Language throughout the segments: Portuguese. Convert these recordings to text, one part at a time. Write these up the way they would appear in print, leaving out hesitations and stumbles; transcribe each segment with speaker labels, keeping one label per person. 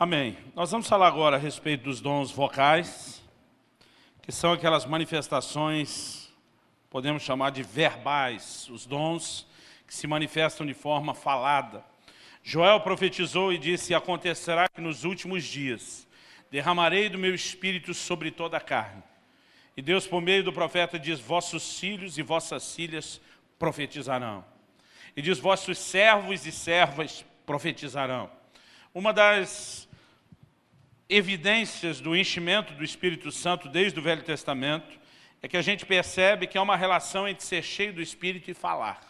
Speaker 1: Amém. Nós vamos falar agora a respeito dos dons vocais, que são aquelas manifestações, podemos chamar de verbais, os dons que se manifestam de forma falada. Joel profetizou e disse: acontecerá que nos últimos dias derramarei do meu espírito sobre toda a carne. E Deus, por meio do profeta, diz: vossos filhos e vossas filhas profetizarão. E diz: vossos servos e servas profetizarão. Uma das evidências do enchimento do Espírito Santo desde o Velho Testamento é que a gente percebe que há uma relação entre ser cheio do Espírito e falar.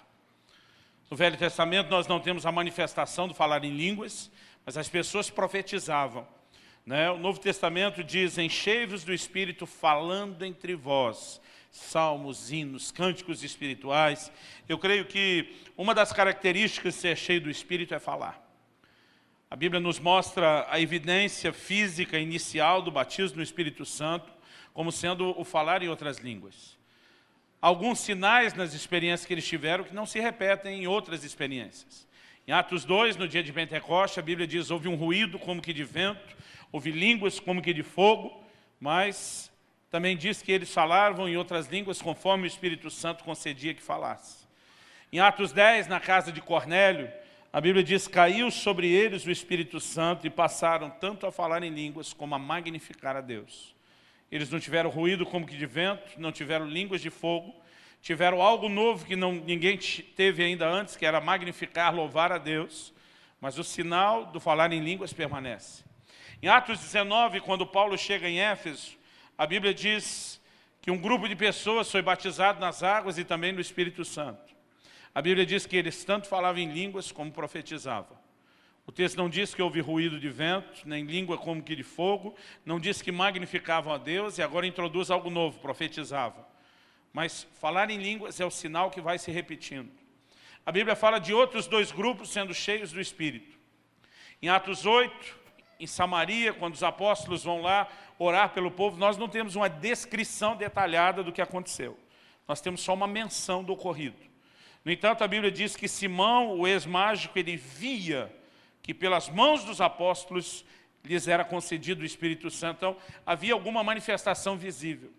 Speaker 1: No Velho Testamento nós não temos a manifestação do falar em línguas, mas as pessoas profetizavam, né? O Novo Testamento diz: enchei-vos do Espírito falando entre vós, salmos, hinos, cânticos espirituais. Eu creio que uma das características de ser cheio do Espírito é falar. A Bíblia nos mostra a evidência física inicial do batismo no Espírito Santo como sendo o falar em outras línguas. Alguns sinais nas experiências que eles tiveram que não se repetem em outras experiências. Em Atos 2, no dia de Pentecoste, a Bíblia diz: houve um ruído como que de vento, houve línguas como que de fogo, mas também diz que eles falavam em outras línguas conforme o Espírito Santo concedia que falasse. Em Atos 10, na casa de Cornélio, a Bíblia diz: caiu sobre eles o Espírito Santo e passaram tanto a falar em línguas como a magnificar a Deus. Eles não tiveram ruído como que de vento, não tiveram línguas de fogo, tiveram algo novo que ninguém teve ainda antes, que era magnificar, louvar a Deus, mas o sinal do falar em línguas permanece. Em Atos 19, quando Paulo chega em Éfeso, a Bíblia diz que um grupo de pessoas foi batizado nas águas e também no Espírito Santo. A Bíblia diz que eles tanto falavam em línguas como profetizavam. O texto não diz que houve ruído de vento, nem língua como que de fogo, não diz que magnificavam a Deus, e agora introduz algo novo: profetizavam. Mas falar em línguas é o sinal que vai se repetindo. A Bíblia fala de outros dois grupos sendo cheios do Espírito. Em Atos 8, em Samaria, quando os apóstolos vão lá orar pelo povo, nós não temos uma descrição detalhada do que aconteceu. Nós temos só uma menção do ocorrido. No entanto, a Bíblia diz que Simão, o ex-mágico, ele via que pelas mãos dos apóstolos lhes era concedido o Espírito Santo. Então, havia alguma manifestação visível.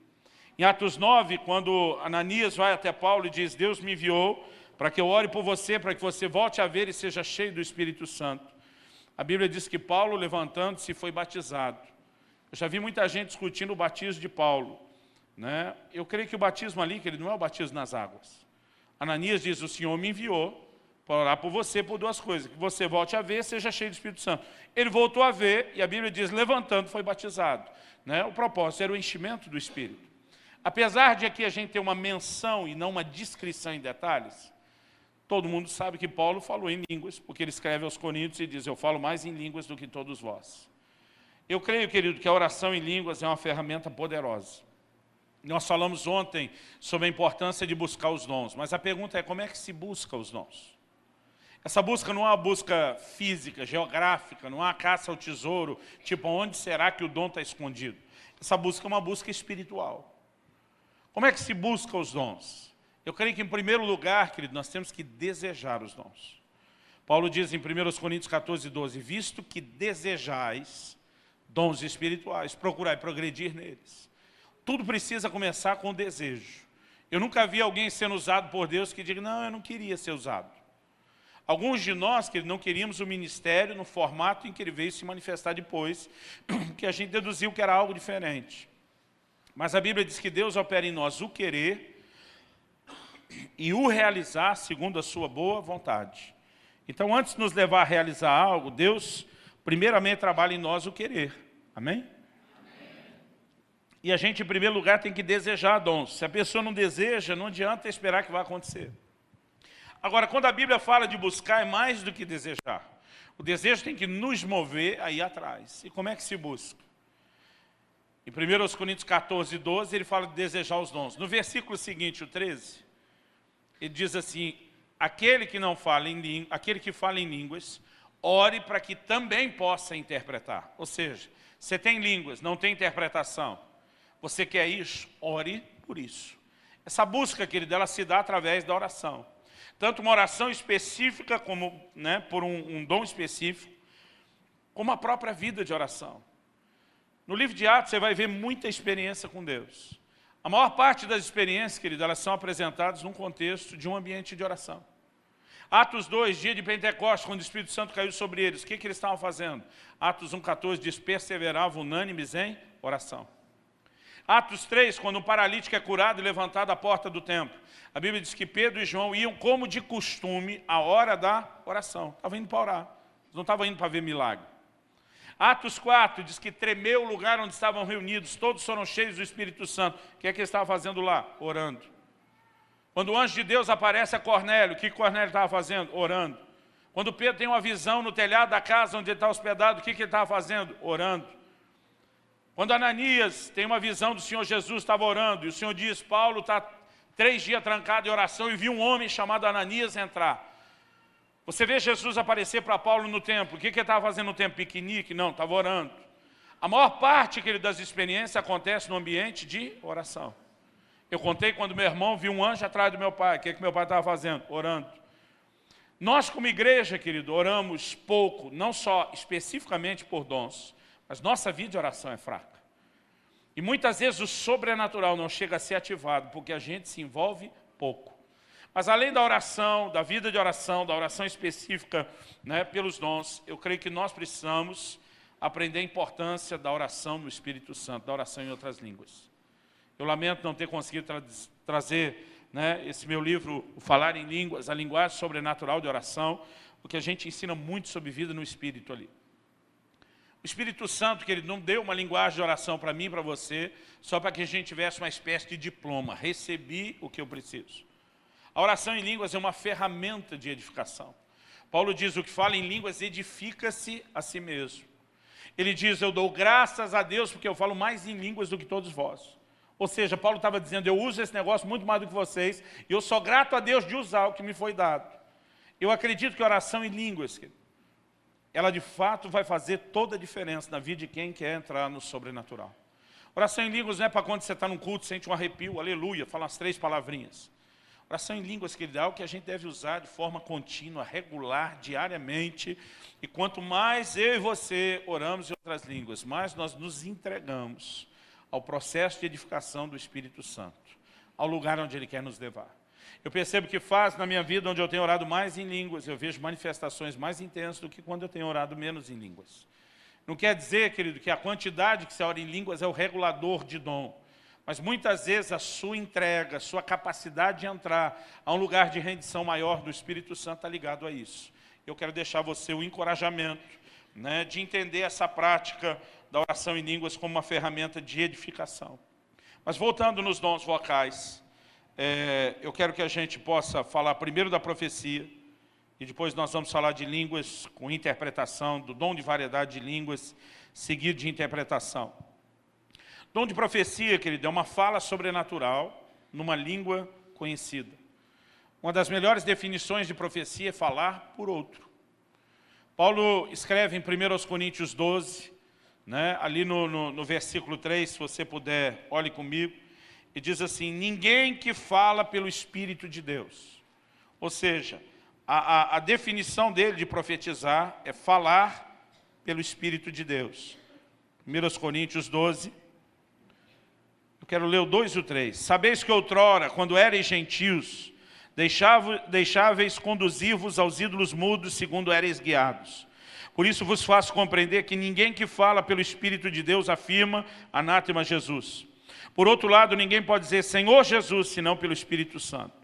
Speaker 1: Em Atos 9, quando Ananias vai até Paulo e diz: Deus me enviou para que eu ore por você, para que você volte a ver e seja cheio do Espírito Santo. A Bíblia diz que Paulo, levantando-se, foi batizado. Eu já vi muita gente discutindo o batismo de Paulo, né? Eu creio que o batismo ali, que ele não é o batismo nas águas. Ananias diz: o Senhor me enviou para orar por você por duas coisas: que você volte a ver, seja cheio do Espírito Santo. Ele voltou a ver, e a Bíblia diz: levantando, foi batizado, né? O propósito era o enchimento do Espírito. Apesar de aqui a gente ter uma menção e não uma descrição em detalhes, todo mundo sabe que Paulo falou em línguas, porque ele escreve aos Coríntios e diz: eu falo mais em línguas do que todos vós. Eu creio, querido, que a oração em línguas é uma ferramenta poderosa. Nós falamos ontem sobre a importância de buscar os dons, mas a pergunta é: como é que se busca os dons? Essa busca não é uma busca física, geográfica, não é uma caça ao tesouro, tipo, onde será que o dom está escondido? Essa busca é uma busca espiritual. Como é que se busca os dons? Eu creio que, em primeiro lugar, querido, nós temos que desejar os dons. Paulo diz em 1 Coríntios 14, 12, visto que desejais dons espirituais, procurai progredir neles. Tudo precisa começar com o desejo. Eu nunca vi alguém sendo usado por Deus que diga: não, eu não queria ser usado. Alguns de nós que não queríamos o ministério no formato em que ele veio se manifestar depois, que a gente deduziu que era algo diferente. Mas a Bíblia diz que Deus opera em nós o querer e o realizar segundo a sua boa vontade. Então, antes de nos levar a realizar algo, Deus primeiramente trabalha em nós o querer. Amém? E a gente, em primeiro lugar, tem que desejar dons. Se a pessoa não deseja, não adianta esperar que vai acontecer. Agora, quando a Bíblia fala de buscar, é mais do que desejar. O desejo tem que nos mover a ir atrás. E como é que se busca? Em 1 Coríntios 14, 12, ele fala de desejar os dons. No versículo seguinte, o 13, ele diz assim: aquele que fala em línguas, ore para que também possa interpretar. Ou seja, você tem línguas, não tem interpretação. Você quer isso? Ore por isso. Essa busca, querido, ela se dá através da oração. Tanto uma oração específica, como por um dom específico, como a própria vida de oração. No livro de Atos você vai ver muita experiência com Deus. A maior parte das experiências, querido, elas são apresentadas num contexto de um ambiente de oração. Atos 2, dia de Pentecostes, quando o Espírito Santo caiu sobre eles, o que eles estavam fazendo? Atos 1,14 diz, perseveravam unânimes em oração. Atos 3, quando um paralítico é curado e levantado à porta do templo, a Bíblia diz que Pedro e João iam como de costume à hora da oração. Estavam indo para orar, eles não estavam indo para ver milagre. Atos 4 diz que tremeu o lugar onde estavam reunidos, todos foram cheios do Espírito Santo. O que é que eles estavam fazendo lá? Orando. Quando o anjo de Deus aparece a Cornélio, o que Cornélio estava fazendo? Orando. Quando Pedro tem uma visão no telhado da casa onde ele está hospedado, o que ele estava fazendo? Orando. Quando Ananias tem uma visão do Senhor Jesus, estava orando, e o Senhor diz, Paulo está 3 dias trancado em oração e viu um homem chamado Ananias entrar. Você vê Jesus aparecer para Paulo no templo. O que ele estava fazendo no templo? Piquenique? Não, estava orando. A maior parte, querido, das experiências acontece no ambiente de oração. Eu contei quando meu irmão viu um anjo atrás do meu pai. O que meu pai estava fazendo? Orando. Nós, como igreja, querido, oramos pouco, não só especificamente por dons, mas nossa vida de oração é fraca. E muitas vezes o sobrenatural não chega a ser ativado, porque a gente se envolve pouco. Mas além da oração, da vida de oração, da oração específica, né, pelos dons, eu creio que nós precisamos aprender a importância da oração no Espírito Santo, da oração em outras línguas. Eu lamento não ter conseguido trazer, né, esse meu livro, o Falar em Línguas, a linguagem sobrenatural de oração, porque a gente ensina muito sobre vida no Espírito ali. O Espírito Santo, que ele não deu uma linguagem de oração para mim e para você, só para que a gente tivesse uma espécie de diploma. Recebi o que eu preciso. A oração em línguas é uma ferramenta de edificação. Paulo diz, o que fala em línguas edifica-se a si mesmo. Ele diz, eu dou graças a Deus porque eu falo mais em línguas do que todos vós. Ou seja, Paulo estava dizendo, eu uso esse negócio muito mais do que vocês, e eu sou grato a Deus de usar o que me foi dado. Eu acredito que a oração em línguas, ela de fato vai fazer toda a diferença na vida de quem quer entrar no sobrenatural. Oração em línguas não é para quando você está num culto, sente um arrepio, aleluia, fala as 3 palavrinhas. Oração em línguas, querido, é algo que a gente deve usar de forma contínua, regular, diariamente. E quanto mais eu e você oramos em outras línguas, mais nós nos entregamos ao processo de edificação do Espírito Santo, ao lugar onde Ele quer nos levar. Eu percebo que faz na minha vida, onde eu tenho orado mais em línguas, eu vejo manifestações mais intensas do que quando eu tenho orado menos em línguas. Não quer dizer, querido, que a quantidade que você ora em línguas é o regulador de dom. Mas muitas vezes a sua entrega, a sua capacidade de entrar a um lugar de rendição maior do Espírito Santo está ligado a isso. Eu quero deixar você o encorajamento, né, de entender essa prática da oração em línguas como uma ferramenta de edificação. Mas voltando nos dons vocais, eu quero que a gente possa falar primeiro da profecia, e depois nós vamos falar de línguas com interpretação, do dom de variedade de línguas, seguido de interpretação. Dom de profecia, querido, é uma fala sobrenatural numa língua conhecida. Uma das melhores definições de profecia é falar por outro. Paulo escreve em 1 Coríntios 12, né, ali no versículo 3, se você puder, olhe comigo, e diz assim, ninguém que fala pelo Espírito de Deus. Ou seja, a definição dele de profetizar é falar pelo Espírito de Deus. 1 Coríntios 12, eu quero ler o 2 e o 3. Sabeis que outrora, quando erais gentios, deixáveis conduzir-vos aos ídolos mudos, segundo erais guiados. Por isso vos faço compreender que ninguém que fala pelo Espírito de Deus afirma anátema Jesus. Por outro lado, ninguém pode dizer Senhor Jesus, senão pelo Espírito Santo.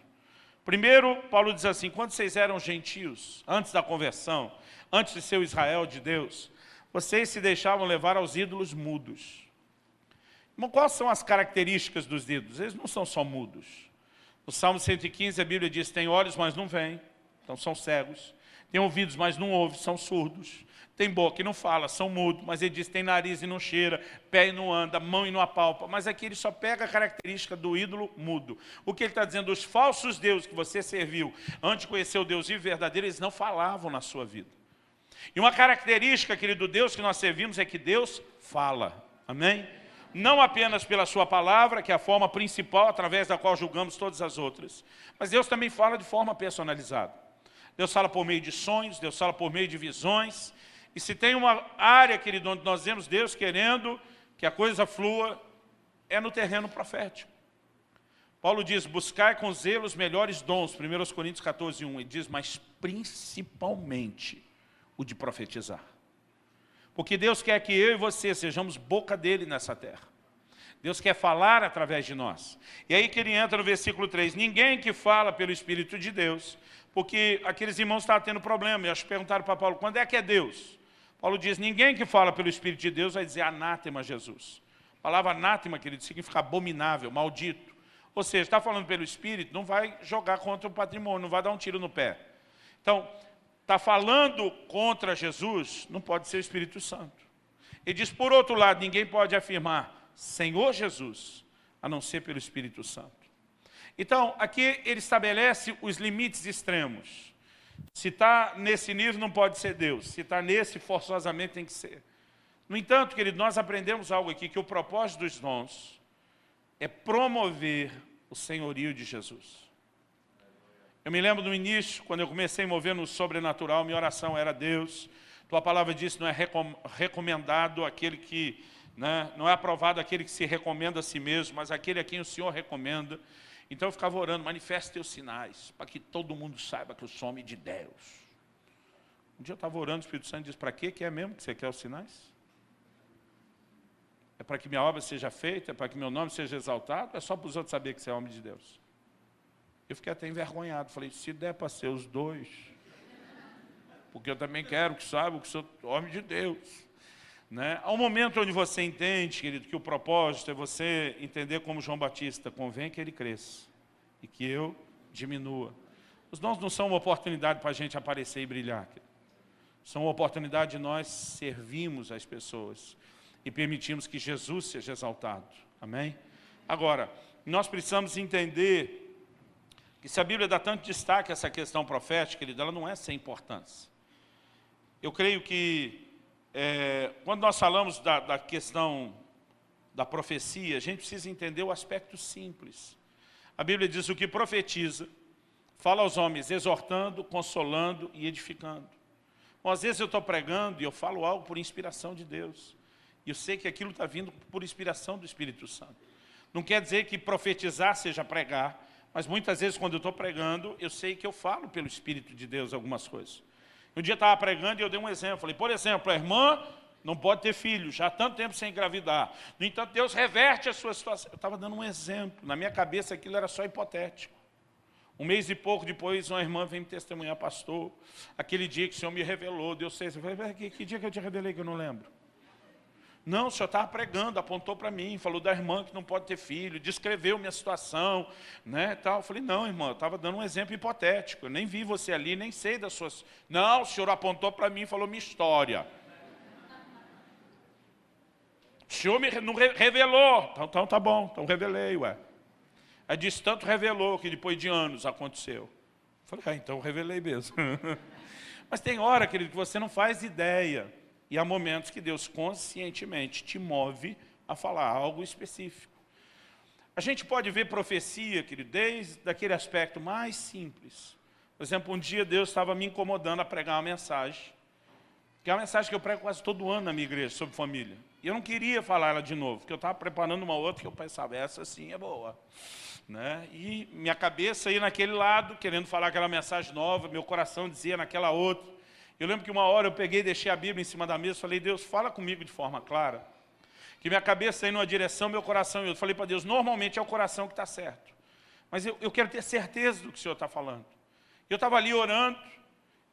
Speaker 1: Primeiro, Paulo diz assim, quando vocês eram gentios, antes da conversão, antes de ser o Israel de Deus, vocês se deixavam levar aos ídolos mudos. Mas quais são as características dos ídolos? Eles não são só mudos. No Salmo 115, a Bíblia diz, tem olhos, mas não veem, então são cegos. Tem ouvidos, mas não ouvem, são surdos. Tem boca e não fala, são mudos. Mas ele diz, tem nariz e não cheira, pé e não anda, mão e não apalpa. Mas aqui ele só pega a característica do ídolo mudo. O que ele está dizendo, os falsos deuses que você serviu antes de conhecer o Deus vivo e verdadeiro, eles não falavam na sua vida. E uma característica, querido, do Deus que nós servimos é que Deus fala. Amém? Não apenas pela sua palavra, que é a forma principal através da qual julgamos todas as outras, mas Deus também fala de forma personalizada. Deus fala por meio de sonhos, Deus fala por meio de visões, E se tem uma área, querido, onde nós vemos Deus querendo que a coisa flua, é no terreno profético. Paulo diz, buscai com zelo os melhores dons, 1 Coríntios 14, 1. Ele diz, mas principalmente o de profetizar. Porque Deus quer que eu e você sejamos boca dele nessa terra. Deus quer falar através de nós. E aí que ele entra no versículo 3. Ninguém que fala pelo Espírito de Deus, porque aqueles irmãos estavam tendo problema. E acho que perguntaram para Paulo, quando é que é Deus? Paulo diz, ninguém que fala pelo Espírito de Deus vai dizer anátema a Jesus. A palavra anátema, querido, significa abominável, maldito. Ou seja, está falando pelo Espírito, não vai jogar contra o patrimônio, não vai dar um tiro no pé. Então, está falando contra Jesus, não pode ser o Espírito Santo. Ele diz, por outro lado, ninguém pode afirmar Senhor Jesus, a não ser pelo Espírito Santo. Então, aqui ele estabelece os limites extremos. Se está nesse nível, não pode ser Deus. Se está nesse, forçosamente tem que ser. No entanto, querido, nós aprendemos algo aqui, que o propósito dos dons é promover o senhorio de Jesus. Eu me lembro no início, quando eu comecei a mover no sobrenatural, minha oração era, Deus, tua palavra diz, não é recomendado aquele que, né, não é aprovado aquele que se recomenda a si mesmo, mas aquele a quem o Senhor recomenda. Então eu ficava orando, manifeste teus sinais, para que todo mundo saiba que eu sou homem de Deus. Um dia eu estava orando, o Espírito Santo disse, para quê que é mesmo que você quer os sinais? É para que minha obra seja feita, é para que meu nome seja exaltado, é só para os outros saberem que você é homem de Deus. Eu fiquei até envergonhado, falei, se der para ser os dois, porque eu também quero que saibam que sou homem de Deus. Né? Há um momento onde você entende, querido, que o propósito é você entender como João Batista, convém que ele cresça e que eu diminua. Os dons não são uma oportunidade para a gente aparecer e brilhar, querido. São uma oportunidade de nós servirmos as pessoas e permitirmos que Jesus seja exaltado. Amém? Agora, nós precisamos entender que se a Bíblia dá tanto destaque a essa questão profética, querido, ela não é sem importância. Eu creio que quando nós falamos da questão da profecia, a gente precisa entender o aspecto simples. A Bíblia diz o que profetiza, fala aos homens exortando, consolando e edificando. Bom, às vezes eu estou pregando e eu falo algo por inspiração de Deus. E eu sei que aquilo está vindo por inspiração do Espírito Santo. Não quer dizer que profetizar seja pregar, mas muitas vezes quando eu estou pregando, eu sei que eu falo pelo Espírito de Deus algumas coisas. Um dia eu estava pregando e eu dei um exemplo. Falei, por exemplo, a irmã não pode ter filho, já há tanto tempo sem engravidar. No entanto, Deus reverte a sua situação. Eu estava dando um exemplo. Na minha cabeça aquilo era só hipotético. Um mês e pouco depois, uma irmã veio me testemunhar, pastor, aquele dia que o Senhor me revelou, Deus fez. Eu falei, que dia que eu te revelei que eu não lembro? Não, o senhor estava pregando, apontou para mim, falou da irmã que não pode ter filho, descreveu minha situação, né, tal. Eu falei, não, irmã, eu estava dando um exemplo hipotético, eu nem vi você ali, nem sei das suas... Não, o senhor apontou para mim e falou minha história. O senhor não revelou. Então tá bom, então revelei, ué. Aí disse, tanto revelou que depois de anos aconteceu. Eu falei, então revelei mesmo. Mas tem hora, querido, que você não faz ideia. E há momentos que Deus conscientemente te move a falar algo específico. A gente pode ver profecia, querido, desde aquele aspecto mais simples. Por exemplo, um dia Deus estava me incomodando a pregar uma mensagem, que é uma mensagem que eu prego quase todo ano na minha igreja, sobre família. E eu não queria falar ela de novo, porque eu estava preparando uma outra que eu pensava, essa sim é boa. Né? E minha cabeça ia naquele lado, querendo falar aquela mensagem nova, meu coração dizia naquela outra. Eu lembro que uma hora eu peguei e deixei a Bíblia em cima da mesa e falei, Deus, fala comigo de forma clara. Que minha cabeça ia numa direção, meu coração em outra. Falei para Deus, normalmente é o coração que está certo. Mas eu quero ter certeza do que o Senhor está falando. Eu estava ali orando,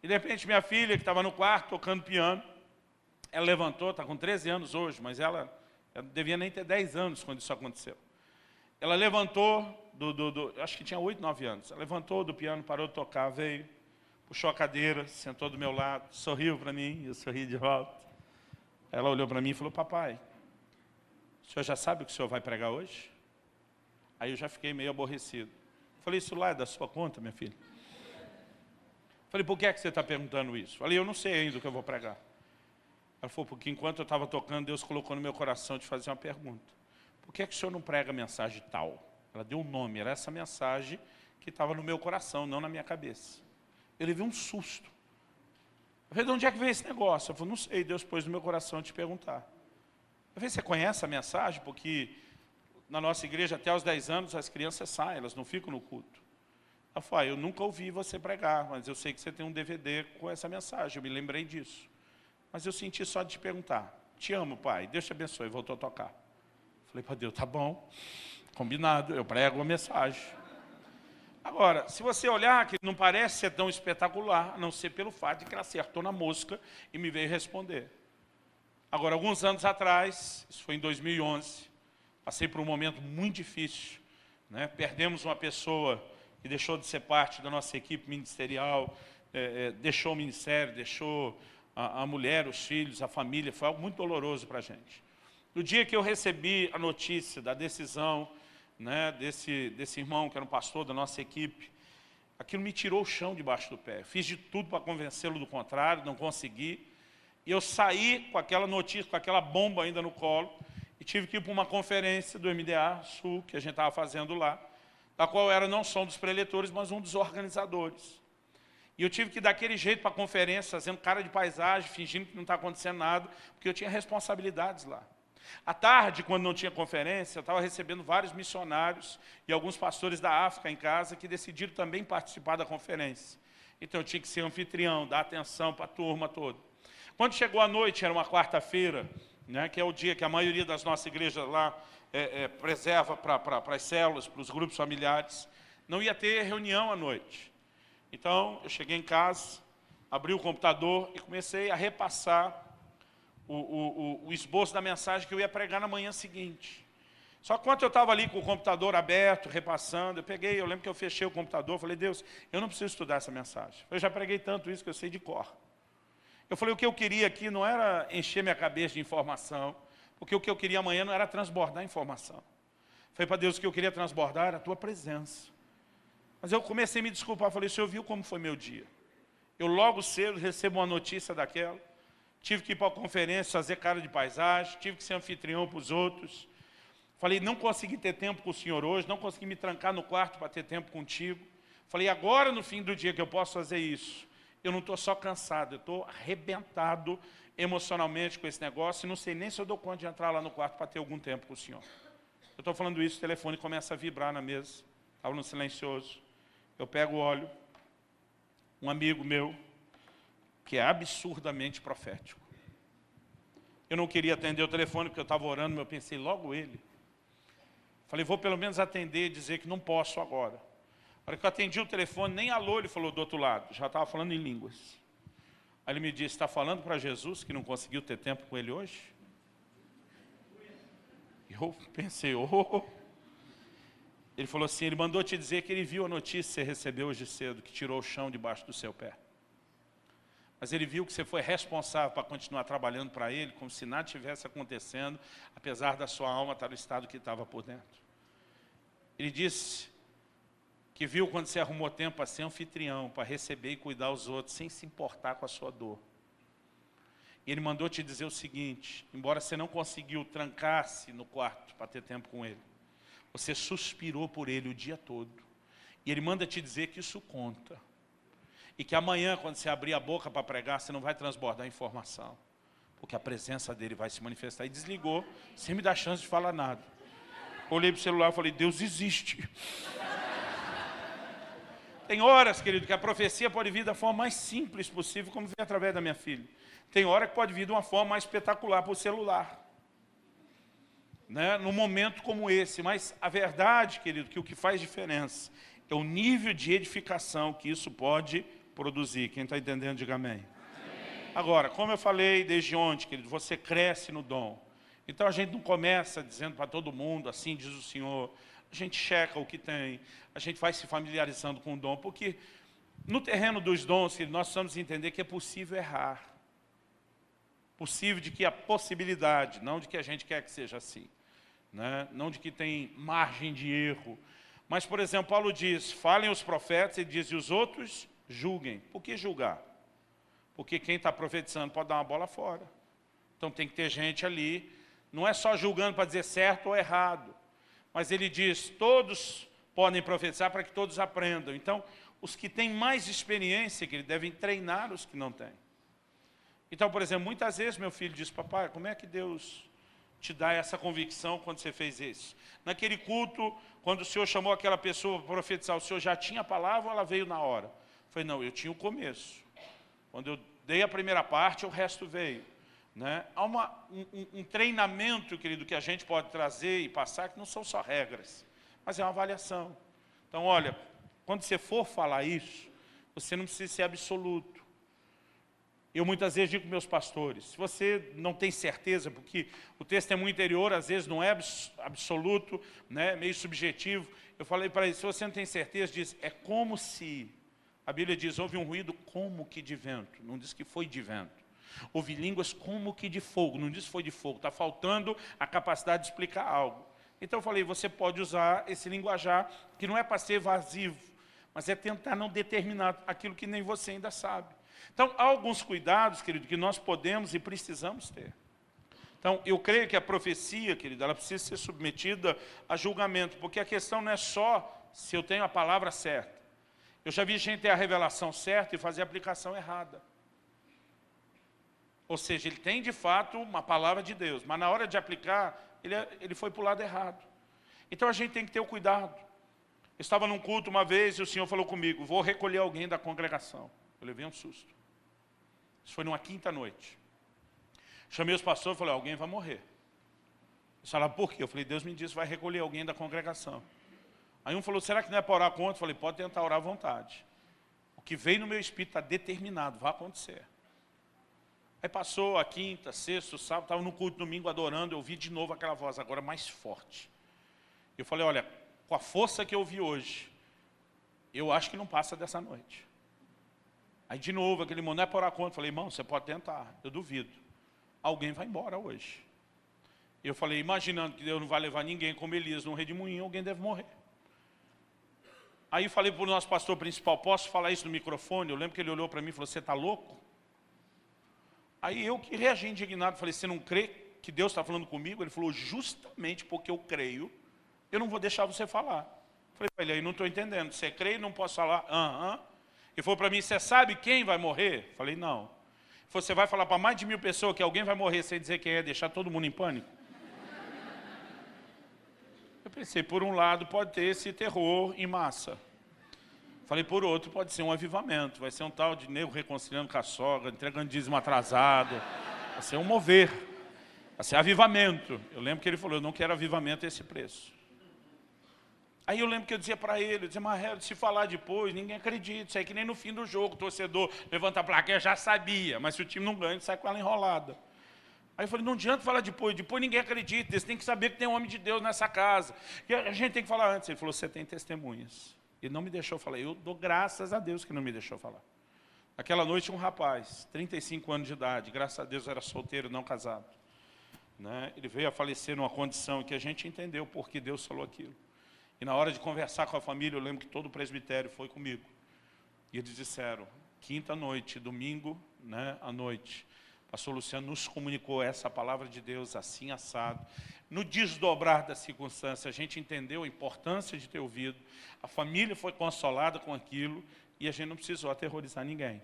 Speaker 1: e de repente minha filha, que estava no quarto tocando piano, ela levantou, está com 13 anos hoje, mas ela devia nem ter 10 anos quando isso aconteceu. Ela levantou, acho que tinha 8, 9 anos. Ela levantou do piano, parou de tocar, veio. Puxou a cadeira, sentou do meu lado, sorriu para mim, eu sorri de volta. Ela olhou para mim e falou, papai, o senhor já sabe o que o senhor vai pregar hoje? Aí eu já fiquei meio aborrecido. Falei, isso lá é da sua conta, minha filha? Falei, por que é que você está perguntando isso? Falei, eu não sei ainda o que eu vou pregar. Ela falou, porque enquanto eu estava tocando, Deus colocou no meu coração de fazer uma pergunta. Por que é que o senhor não prega a mensagem tal? Ela deu um nome, era essa mensagem que estava no meu coração, não na minha cabeça. Eu levei um susto. Eu falei, de onde é que veio esse negócio? Eu falei, não sei, Deus pôs no meu coração te perguntar. Eu falei, você conhece a mensagem? Porque na nossa igreja, até aos 10 anos, as crianças saem, elas não ficam no culto. Eu falei, eu nunca ouvi você pregar, mas eu sei que você tem um DVD com essa mensagem, eu me lembrei disso. Mas eu senti só de te perguntar, te amo, pai, Deus te abençoe, voltou a tocar. Falei para Deus, tá bom, combinado, eu prego a mensagem. Agora, se você olhar, que não parece ser tão espetacular, a não ser pelo fato de que ela acertou na mosca e me veio responder. Agora, alguns anos atrás, isso foi em 2011, passei por um momento muito difícil, né? Perdemos uma pessoa que deixou de ser parte da nossa equipe ministerial, deixou o ministério, deixou a mulher, os filhos, a família, foi algo muito doloroso para a gente. No dia que eu recebi a notícia da decisão, né, desse irmão que era um pastor da nossa equipe, aquilo me tirou o chão debaixo do pé. Fiz de tudo para convencê-lo do contrário, não consegui. E eu saí com aquela notícia, com aquela bomba ainda no colo, e tive que ir para uma conferência do MDA Sul, que a gente estava fazendo lá, da qual eu era não só um dos preletores, mas um dos organizadores. E eu tive que ir daquele jeito para a conferência, fazendo cara de paisagem, fingindo que não está acontecendo nada, porque eu tinha responsabilidades lá. À tarde, quando não tinha conferência, eu estava recebendo vários missionários e alguns pastores da África em casa que decidiram também participar da conferência. Então eu tinha que ser anfitrião, dar atenção para a turma toda. Quando chegou a noite, era uma quarta-feira, né, que é o dia que a maioria das nossas igrejas lá preserva para as células, para os grupos familiares, não ia ter reunião à noite. Então eu cheguei em casa, abri o computador e comecei a repassar o esboço da mensagem que eu ia pregar na manhã seguinte. Só que quando eu estava ali com o computador aberto, repassando, eu lembro que eu fechei o computador, falei, Deus, eu não preciso estudar essa mensagem. Eu já preguei tanto isso que eu sei de cor. Eu falei, o que eu queria aqui não era encher minha cabeça de informação, porque o que eu queria amanhã não era transbordar informação. Falei para Deus, o que eu queria transbordar era a tua presença. Mas eu comecei a me desculpar, falei, o Senhor viu como foi meu dia. Eu logo cedo recebo uma notícia daquela, tive que ir para a conferência, fazer cara de paisagem, tive que ser anfitrião para os outros. Falei, não consegui ter tempo com o Senhor hoje, não consegui me trancar no quarto para ter tempo contigo. Falei, agora no fim do dia que eu posso fazer isso, eu não estou só cansado, eu estou arrebentado emocionalmente com esse negócio e não sei nem se eu dou conta de entrar lá no quarto para ter algum tempo com o Senhor. Eu estou falando isso, o telefone começa a vibrar na mesa, estava no silencioso. Eu pego o olho, um amigo meu, que é absurdamente profético. Eu não queria atender o telefone porque eu estava orando, mas eu pensei, logo ele. Falei, vou pelo menos atender e dizer que não posso agora. Na hora que eu atendi o telefone, nem alô ele falou do outro lado, já estava falando em línguas. Aí ele me disse, está falando para Jesus que não conseguiu ter tempo com ele hoje? Eu pensei, oh. Ele falou assim, ele mandou te dizer que ele viu a notícia que você recebeu hoje cedo, que tirou o chão debaixo do seu pé. Mas ele viu que você foi responsável para continuar trabalhando para ele, como se nada estivesse acontecendo, apesar da sua alma estar no estado que estava por dentro. Ele disse que viu quando você arrumou tempo para ser anfitrião, para receber e cuidar os outros, sem se importar com a sua dor. E ele mandou te dizer o seguinte, embora você não conseguiu trancar-se no quarto para ter tempo com ele, você suspirou por ele o dia todo. E ele manda te dizer que isso conta. E que amanhã, quando você abrir a boca para pregar, você não vai transbordar informação. Porque a presença dele vai se manifestar. E desligou, sem me dar chance de falar nada. Olhei para o celular e falei, Deus existe. Tem horas, querido, que a profecia pode vir da forma mais simples possível, como veio através da minha filha. Tem hora que pode vir de uma forma mais espetacular para o celular. Né? Num momento como esse. Mas a verdade, querido, que o que faz diferença é o nível de edificação que isso pode produzir. Quem está entendendo, diga amém. Amém. Agora, como eu falei desde ontem, querido, você cresce no dom. Então a gente não começa dizendo para todo mundo, assim diz o Senhor. A gente checa o que tem, a gente vai se familiarizando com o dom, porque no terreno dos dons, querido, nós precisamos entender que é possível errar. Possível de que a possibilidade, não de que a gente quer que seja assim. Né? Não de que tem margem de erro. Mas, por exemplo, Paulo diz, falem os profetas, ele diz, e os outros julguem. Por que julgar? Porque quem está profetizando pode dar uma bola fora. Então tem que ter gente ali, não é só julgando para dizer certo ou errado, mas ele diz, todos podem profetizar para que todos aprendam. Então, os que têm mais experiência, que eles devem treinar os que não têm. Então, por exemplo, muitas vezes meu filho diz, papai, como é que Deus te dá essa convicção quando você fez isso? Naquele culto, quando o Senhor chamou aquela pessoa para profetizar, o Senhor já tinha a palavra ou ela veio na hora? Eu falei, não, eu tinha o começo. Quando eu dei a primeira parte, o resto veio. Né? Há um treinamento, querido, que a gente pode trazer e passar, que não são só regras, mas é uma avaliação. Então, olha, quando você for falar isso, você não precisa ser absoluto. Eu muitas vezes digo para meus pastores, se você não tem certeza, porque o testemunho interior às vezes não é absoluto, né, meio subjetivo, eu falei para eles, se você não tem certeza, diz, é como se, a Bíblia diz, houve um ruído como que de vento, não diz que foi de vento. Houve línguas como que de fogo, não diz que foi de fogo, está faltando a capacidade de explicar algo. Então eu falei, você pode usar esse linguajar, que não é para ser evasivo, mas é tentar não determinar aquilo que nem você ainda sabe. Então, há alguns cuidados, querido, que nós podemos e precisamos ter. Então, eu creio que a profecia, querido, ela precisa ser submetida a julgamento, porque a questão não é só se eu tenho a palavra certa. Eu já vi gente ter a revelação certa e fazer a aplicação errada. Ou seja, ele tem de fato uma palavra de Deus, mas na hora de aplicar, ele foi para o lado errado. Então, a gente tem que ter o cuidado. Eu estava num culto uma vez e o Senhor falou comigo, vou recolher alguém da congregação. Eu levei um susto. Isso foi numa quinta-noite. Chamei os pastores e falei, alguém vai morrer. Eles falaram, por quê? Eu falei, Deus me disse, vai recolher alguém da congregação. Aí um falou, será que não é para orar contra? Eu falei, pode tentar orar à vontade. O que veio no meu espírito está determinado, vai acontecer. Aí passou a quinta, sexta, sábado, estava no culto domingo adorando, eu ouvi de novo aquela voz, agora mais forte. Eu falei, olha, com a força que eu ouvi hoje, eu acho que não passa dessa noite. Aí de novo, aquele irmão, não é para orar contra. Eu falei, irmão, você pode tentar, eu duvido. Alguém vai embora hoje. Eu falei, imaginando que Deus não vai levar ninguém como Elias num redemoinho, alguém deve morrer. Aí falei para o nosso pastor principal, posso falar isso no microfone? Eu lembro que ele olhou para mim e falou, você está louco? Aí eu que reagi indignado, falei, você não crê que Deus está falando comigo? Ele falou, justamente porque eu creio, eu não vou deixar você falar. Falei para ele, aí não estou entendendo, você crê e não posso falar? Ele falou para mim, você sabe quem vai morrer? Falei, não. Ele falou, você vai falar para mais de 1000 pessoas que alguém vai morrer sem dizer quem é, deixar todo mundo em pânico? Eu pensei, por um lado pode ter esse terror em massa. Falei, por outro pode ser um avivamento, vai ser um tal de nego reconciliando com a sogra, entregando dízimo atrasado, vai ser um mover, vai ser avivamento. Eu lembro que ele falou, eu não quero avivamento a esse preço. Aí eu lembro que eu dizia para ele, eu dizia, Marrelo, se falar depois, ninguém acredita, isso aí que nem no fim do jogo, o torcedor levanta a placa, eu já sabia, mas se o time não ganha, ele sai com ela enrolada. Aí eu falei, não adianta falar depois ninguém acredita, você tem que saber que tem um homem de Deus nessa casa. E a gente tem que falar antes. Ele falou, você tem testemunhas. Ele não me deixou falar, eu dou graças a Deus que não me deixou falar. Aquela noite um rapaz, 35 anos de idade, graças a Deus era solteiro, não casado. Né? Ele veio a falecer numa condição que a gente entendeu porque Deus falou aquilo. E na hora de conversar com a família, eu lembro que todo o presbitério foi comigo. E eles disseram, quinta noite, domingo, né, à noite, o pastor Luciano nos comunicou essa palavra de Deus assim, assado. No desdobrar da circunstância, a gente entendeu a importância de ter ouvido. A família foi consolada com aquilo e a gente não precisou aterrorizar ninguém.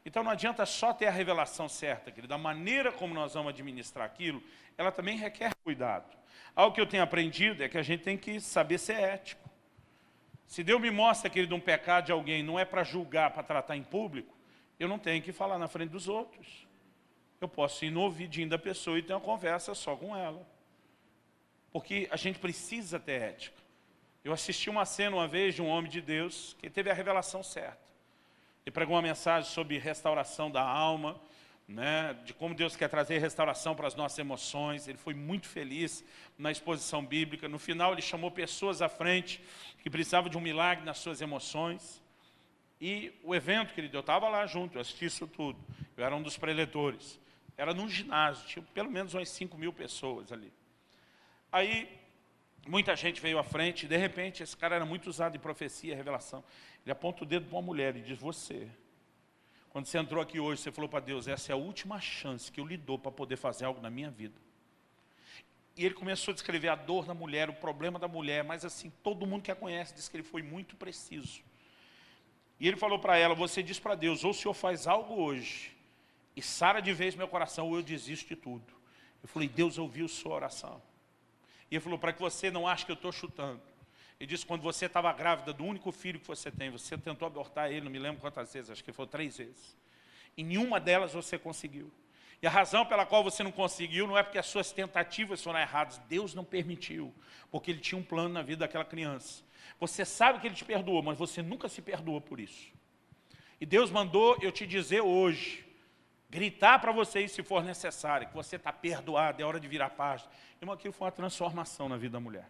Speaker 1: Então não adianta só ter a revelação certa, querido. Da maneira como nós vamos administrar aquilo, ela também requer cuidado. Algo que eu tenho aprendido é que a gente tem que saber ser ético. Se Deus me mostra, querido, um pecado de alguém, não é para julgar, para tratar em público, eu não tenho que falar na frente dos outros. Eu posso ir no ouvidinho da pessoa e ter uma conversa só com ela. Porque a gente precisa ter ética. Eu assisti uma cena uma vez de um homem de Deus que teve a revelação certa. Ele pregou uma mensagem sobre restauração da alma, né, de como Deus quer trazer restauração para as nossas emoções. Ele foi muito feliz na exposição bíblica. No final ele chamou pessoas à frente que precisavam de um milagre nas suas emoções. E o evento, querido, eu estava lá junto, eu assisti isso tudo. Eu era um dos preletores. Era num ginásio, tinha pelo menos umas 5.000 pessoas ali. Aí muita gente veio à frente e de repente esse cara era muito usado em profecia e revelação. Ele aponta o dedo para uma mulher e diz, você... Quando você entrou aqui hoje, você falou para Deus, essa é a última chance que eu lhe dou para poder fazer algo na minha vida. E ele começou a descrever a dor da mulher, o problema da mulher, mas assim, todo mundo que a conhece diz que ele foi muito preciso. E ele falou para ela, você diz para Deus, ou o Senhor faz algo hoje, e sara de vez meu coração, ou eu desisto de tudo. Eu falei, Deus ouviu sua oração. E ele falou, para que você não ache que eu estou chutando. Ele disse, quando você estava grávida do único filho que você tem, você tentou abortar ele, não me lembro quantas vezes, acho que foi 3 vezes. Em nenhuma delas você conseguiu. E a razão pela qual você não conseguiu não é porque as suas tentativas foram erradas. Deus não permitiu, porque Ele tinha um plano na vida daquela criança. Você sabe que Ele te perdoou, mas você nunca se perdoa por isso. E Deus mandou eu te dizer hoje, gritar para vocês se for necessário, que você está perdoado, é hora de virar a página. Irmão, aquilo foi uma transformação na vida da mulher.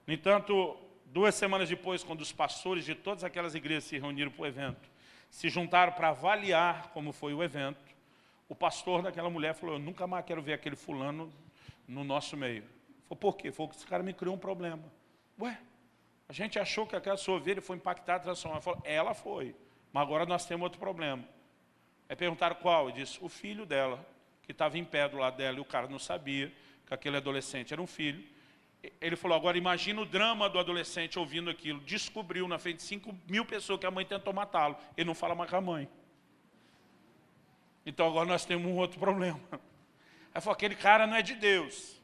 Speaker 1: No entanto, 2 semanas depois, quando os pastores de todas aquelas igrejas se reuniram para o evento, se juntaram para avaliar como foi o evento, o pastor daquela mulher falou, eu nunca mais quero ver aquele fulano no nosso meio. Falei, por quê? Falou que esse cara me criou um problema. Ué, a gente achou que aquela sua ovelha foi impactada, transformada. Falou, ela foi, mas agora nós temos outro problema. Aí perguntaram qual? Ele disse, o filho dela, que estava em pé do lado dela, e o cara não sabia que aquele adolescente era um filho. Ele falou, agora imagina o drama do adolescente ouvindo aquilo. Descobriu na frente de 5.000 pessoas que a mãe tentou matá-lo. Ele não fala mais com a mãe. Então agora nós temos um outro problema. Aí falou, aquele cara não é de Deus.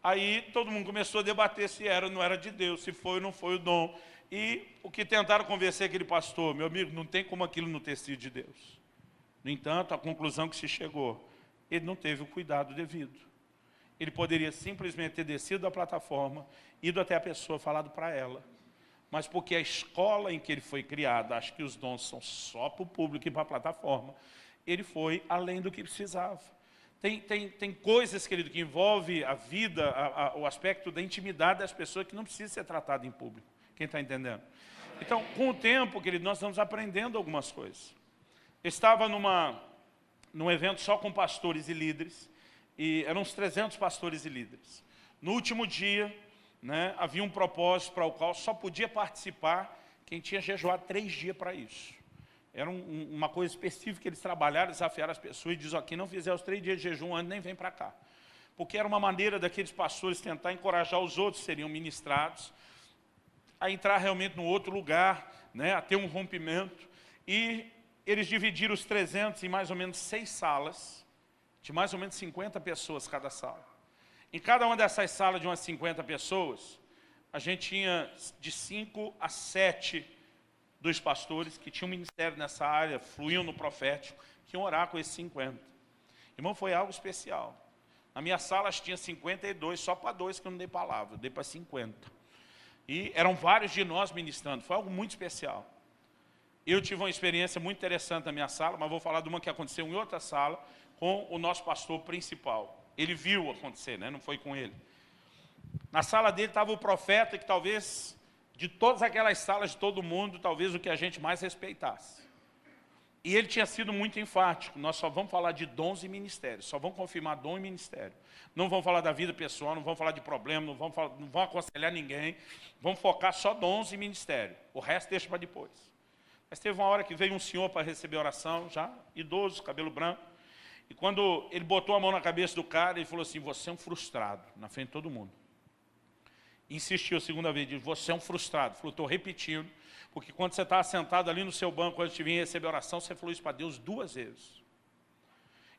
Speaker 1: Aí todo mundo começou a debater se era ou não era de Deus, se foi ou não foi o dom. E o que tentaram convencer aquele pastor, meu amigo, não tem como aquilo não ter sido de Deus. No entanto, a conclusão que se chegou, ele não teve o cuidado devido. Ele poderia simplesmente ter descido da plataforma, ido até a pessoa, falado para ela. Mas porque a escola em que ele foi criado, acho que os dons são só para o público e para a plataforma, ele foi além do que precisava. Tem coisas, querido, que envolvem a vida, o aspecto da intimidade das pessoas que não precisa ser tratado em público. Quem está entendendo? Então, com o tempo, querido, nós estamos aprendendo algumas coisas. Eu estava num evento só com pastores e líderes, e eram uns 300 pastores e líderes. No último dia, né, havia um propósito para o qual só podia participar quem tinha jejuado 3 dias para isso. Era uma coisa específica que eles trabalharam, desafiaram as pessoas e diziam, quem não fizer os 3 dias de jejum antes, nem vem para cá. Porque era uma maneira daqueles pastores tentar encorajar os outros que seriam ministrados a entrar realmente num outro lugar, né, a ter um rompimento. E eles dividiram os 300 em mais ou menos 6 salas, de mais ou menos 50 pessoas cada sala. Em cada uma dessas salas de umas 50 pessoas, a gente tinha de 5 a 7 dos pastores que tinham um ministério nessa área, fluíam no profético, que iam orar com esses 50. Irmão, foi algo especial. Na minha sala tinha 52, só para 2 que eu não dei palavra, eu dei para 50. E eram vários de nós ministrando, foi algo muito especial. Eu tive uma experiência muito interessante na minha sala, mas vou falar de uma que aconteceu em outra sala, com o nosso pastor principal. Ele viu acontecer, né? Não foi com ele. Na sala dele estava o profeta que talvez, de todas aquelas salas de todo mundo, talvez o que a gente mais respeitasse. E ele tinha sido muito enfático, nós só vamos falar de dons e ministérios, só vamos confirmar dom e ministério. Não vamos falar da vida pessoal, não vamos falar de problema, não vamos aconselhar ninguém, vamos focar só dons e ministério. O resto deixa para depois. Mas teve uma hora que veio um senhor para receber oração, já idoso, cabelo branco, e quando ele botou a mão na cabeça do cara, ele falou assim, você é um frustrado, na frente de todo mundo. Insistiu a segunda vez, disse, você é um frustrado. Falou, estou repetindo, porque quando você estava sentado ali no seu banco, quando te vinha receber oração, você falou isso para Deus 2 vezes.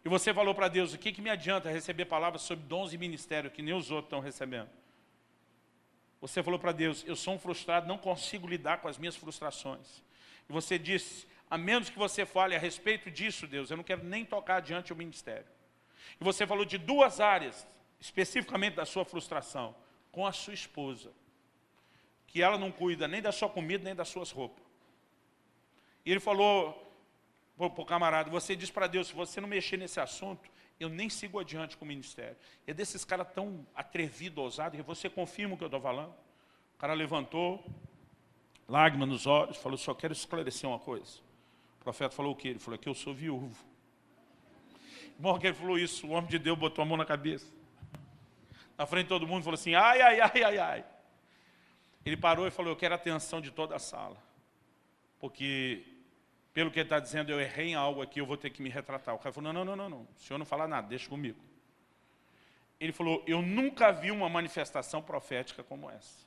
Speaker 1: E você falou para Deus, o que me adianta receber palavras sobre dons e ministério, que nem os outros estão recebendo? Você falou para Deus, eu sou um frustrado, não consigo lidar com as minhas frustrações. E você disse, a menos que você fale a respeito disso, Deus, eu não quero nem tocar adiante o ministério. E você falou de 2 áreas, especificamente da sua frustração, com a sua esposa, que ela não cuida nem da sua comida, nem das suas roupas. E ele falou para o camarada, você diz para Deus, se você não mexer nesse assunto, eu nem sigo adiante com o ministério. E é desses caras tão atrevidos, ousados, que você confirma o que eu estou falando? O cara levantou, lágrima nos olhos, falou, só quero esclarecer uma coisa. O profeta falou o quê? Ele falou que eu sou viúvo. Bom, que ele falou isso, o homem de Deus botou a mão na cabeça. Na frente de todo mundo, falou assim, ai, ai, ai, ai, ai. Ele parou e falou, eu quero a atenção de toda a sala. Porque, pelo que ele está dizendo, eu errei em algo aqui, eu vou ter que me retratar. O cara falou, não, o senhor não fala nada, deixa comigo. Ele falou, eu nunca vi uma manifestação profética como essa.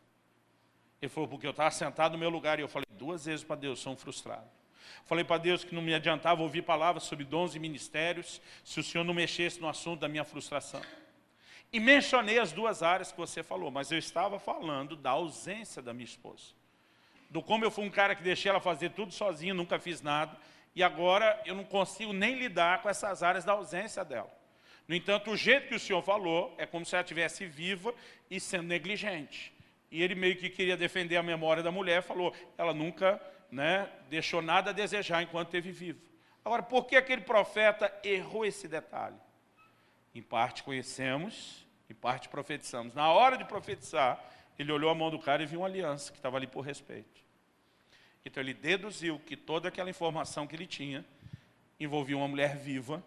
Speaker 1: Ele falou, porque eu estava sentado no meu lugar e eu falei 2 vezes para Deus, sou um frustrado. Falei para Deus que não me adiantava ouvir palavras sobre dons e ministérios se o Senhor não mexesse no assunto da minha frustração. E mencionei as duas áreas que você falou, mas eu estava falando da ausência da minha esposa. Do como eu fui um cara que deixei ela fazer tudo sozinho, nunca fiz nada, e agora eu não consigo nem lidar com essas áreas da ausência dela. No entanto, o jeito que o Senhor falou é como se ela estivesse viva e sendo negligente. E ele meio que queria defender a memória da mulher, falou, ela nunca, né, deixou nada a desejar enquanto esteve viva. Agora, por que aquele profeta errou esse detalhe? Em parte conhecemos, em parte profetizamos. Na hora de profetizar, ele olhou a mão do cara e viu uma aliança que estava ali por respeito. Então ele deduziu que toda aquela informação que ele tinha envolvia uma mulher viva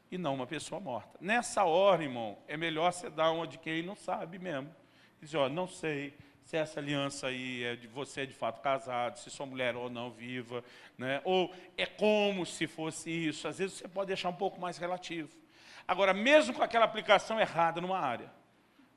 Speaker 1: e não uma pessoa morta. Nessa hora, irmão, é melhor você dar uma de quem não sabe mesmo. Diz, ó, não sei se essa aliança aí é de você é de fato casado, se sua mulher ou não viva, né? Ou é como se fosse isso. Às vezes você pode deixar um pouco mais relativo. Agora, mesmo com aquela aplicação errada numa área,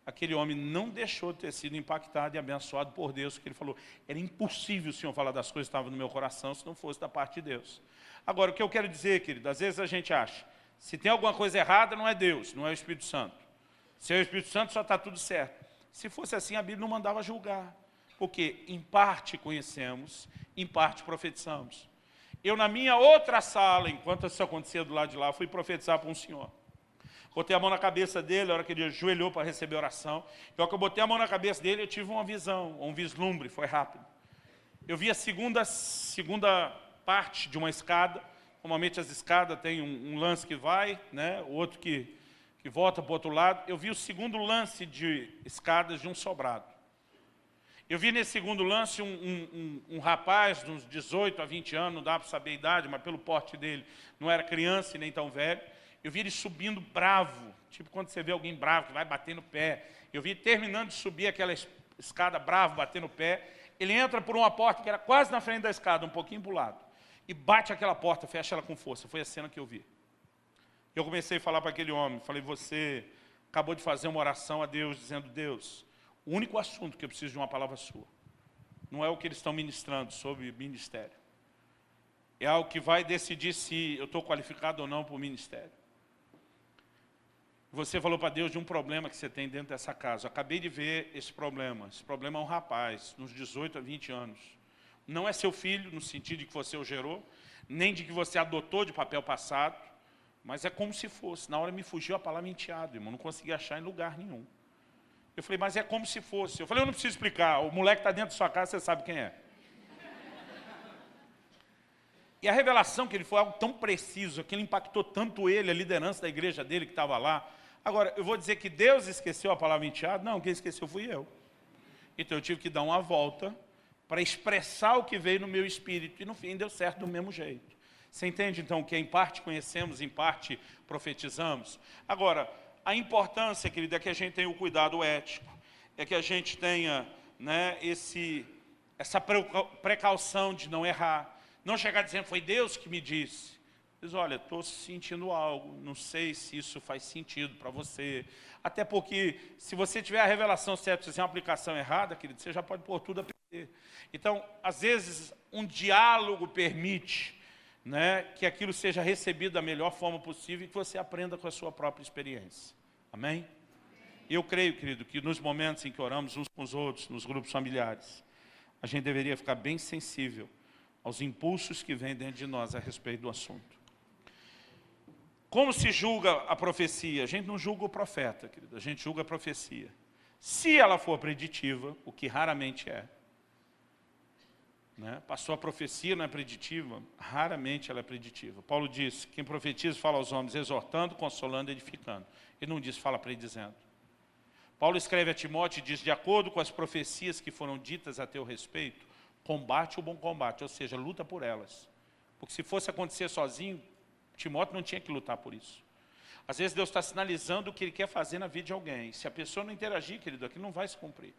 Speaker 1: aquele homem não deixou de ter sido impactado e abençoado por Deus, porque ele falou, era impossível o Senhor falar das coisas que estavam no meu coração se não fosse da parte de Deus. Agora, o que eu quero dizer, querido, às vezes a gente acha, se tem alguma coisa errada, não é Deus, não é o Espírito Santo. Se é o Espírito Santo, só está tudo certo. Se fosse assim, a Bíblia não mandava julgar, porque em parte conhecemos, em parte profetizamos. Eu, na minha outra sala, enquanto isso acontecia do lado de lá, fui profetizar para um senhor. Botei a mão na cabeça dele, a hora que ele ajoelhou para receber oração. E a hora que eu botei a mão na cabeça dele, eu tive uma visão, um vislumbre, foi rápido. Eu vi a segunda parte de uma escada. Normalmente as escadas têm um lance que vai, né? O outro que volta para o outro lado. Eu vi o segundo lance de escadas de um sobrado. Eu vi nesse segundo lance um rapaz de uns 18 a 20 anos, não dá para saber a idade, mas pelo porte dele, não era criança e nem tão velho. Eu vi ele subindo bravo, tipo quando você vê alguém bravo que vai bater no pé. Eu vi ele terminando de subir aquela escada bravo, bater no pé. Ele entra por uma porta que era quase na frente da escada, um pouquinho para o lado. E bate aquela porta, fecha ela com força. Foi a cena que eu vi. Eu comecei a falar para aquele homem, falei, você acabou de fazer uma oração a Deus, dizendo, Deus, o único assunto que eu preciso de uma palavra sua, não é o que eles estão ministrando sobre ministério. É algo que vai decidir se eu estou qualificado ou não para o ministério. Você falou para Deus de um problema que você tem dentro dessa casa. Eu acabei de ver esse problema. Esse problema é um rapaz, nos 18 a 20 anos. Não é seu filho, no sentido de que você o gerou, nem de que você adotou de papel passado, mas é como se fosse. Na hora me fugiu a palavra enteado, irmão. Não consegui achar em lugar nenhum. Eu falei, mas é como se fosse. Eu falei, eu não preciso explicar. O moleque está dentro da sua casa, você sabe quem é. E a revelação que ele foi algo tão preciso, que ele impactou tanto ele, a liderança da igreja dele que estava lá. Agora, eu vou dizer que Deus esqueceu a palavra enteado? Não, quem esqueceu fui eu. Então eu tive que dar uma volta para expressar o que veio no meu espírito. E no fim deu certo do mesmo jeito. Você entende então que em parte conhecemos, em parte profetizamos? Agora, a importância, querida, é que a gente tenha o cuidado ético. É que a gente tenha, né, essa precaução de não errar. Não chegar dizendo, foi Deus que me disse. Diz, olha, estou sentindo algo, não sei se isso faz sentido para você. Até porque, se você tiver a revelação certa, se fizer uma aplicação errada, querido, você já pode pôr tudo a perder. Então, às vezes, um diálogo permite, né, que aquilo seja recebido da melhor forma possível e que você aprenda com a sua própria experiência. Amém? Eu creio, querido, que nos momentos em que oramos uns com os outros, nos grupos familiares, a gente deveria ficar bem sensível aos impulsos que vêm dentro de nós a respeito do assunto. Como se julga a profecia? A gente não julga o profeta, querido, a gente julga a profecia. Se ela for preditiva, o que raramente é, né? Passou a profecia, não é preditiva? Raramente ela é preditiva. Paulo diz, quem profetiza fala aos homens, exortando, consolando, edificando. Ele não diz, fala predizendo. Paulo escreve a Timóteo e diz, de acordo com as profecias que foram ditas a teu respeito, combate o bom combate, ou seja, luta por elas. Porque se fosse acontecer sozinho, Timóteo não tinha que lutar por isso. Às vezes Deus está sinalizando o que Ele quer fazer na vida de alguém. Se a pessoa não interagir, querido, aquilo não vai se cumprir.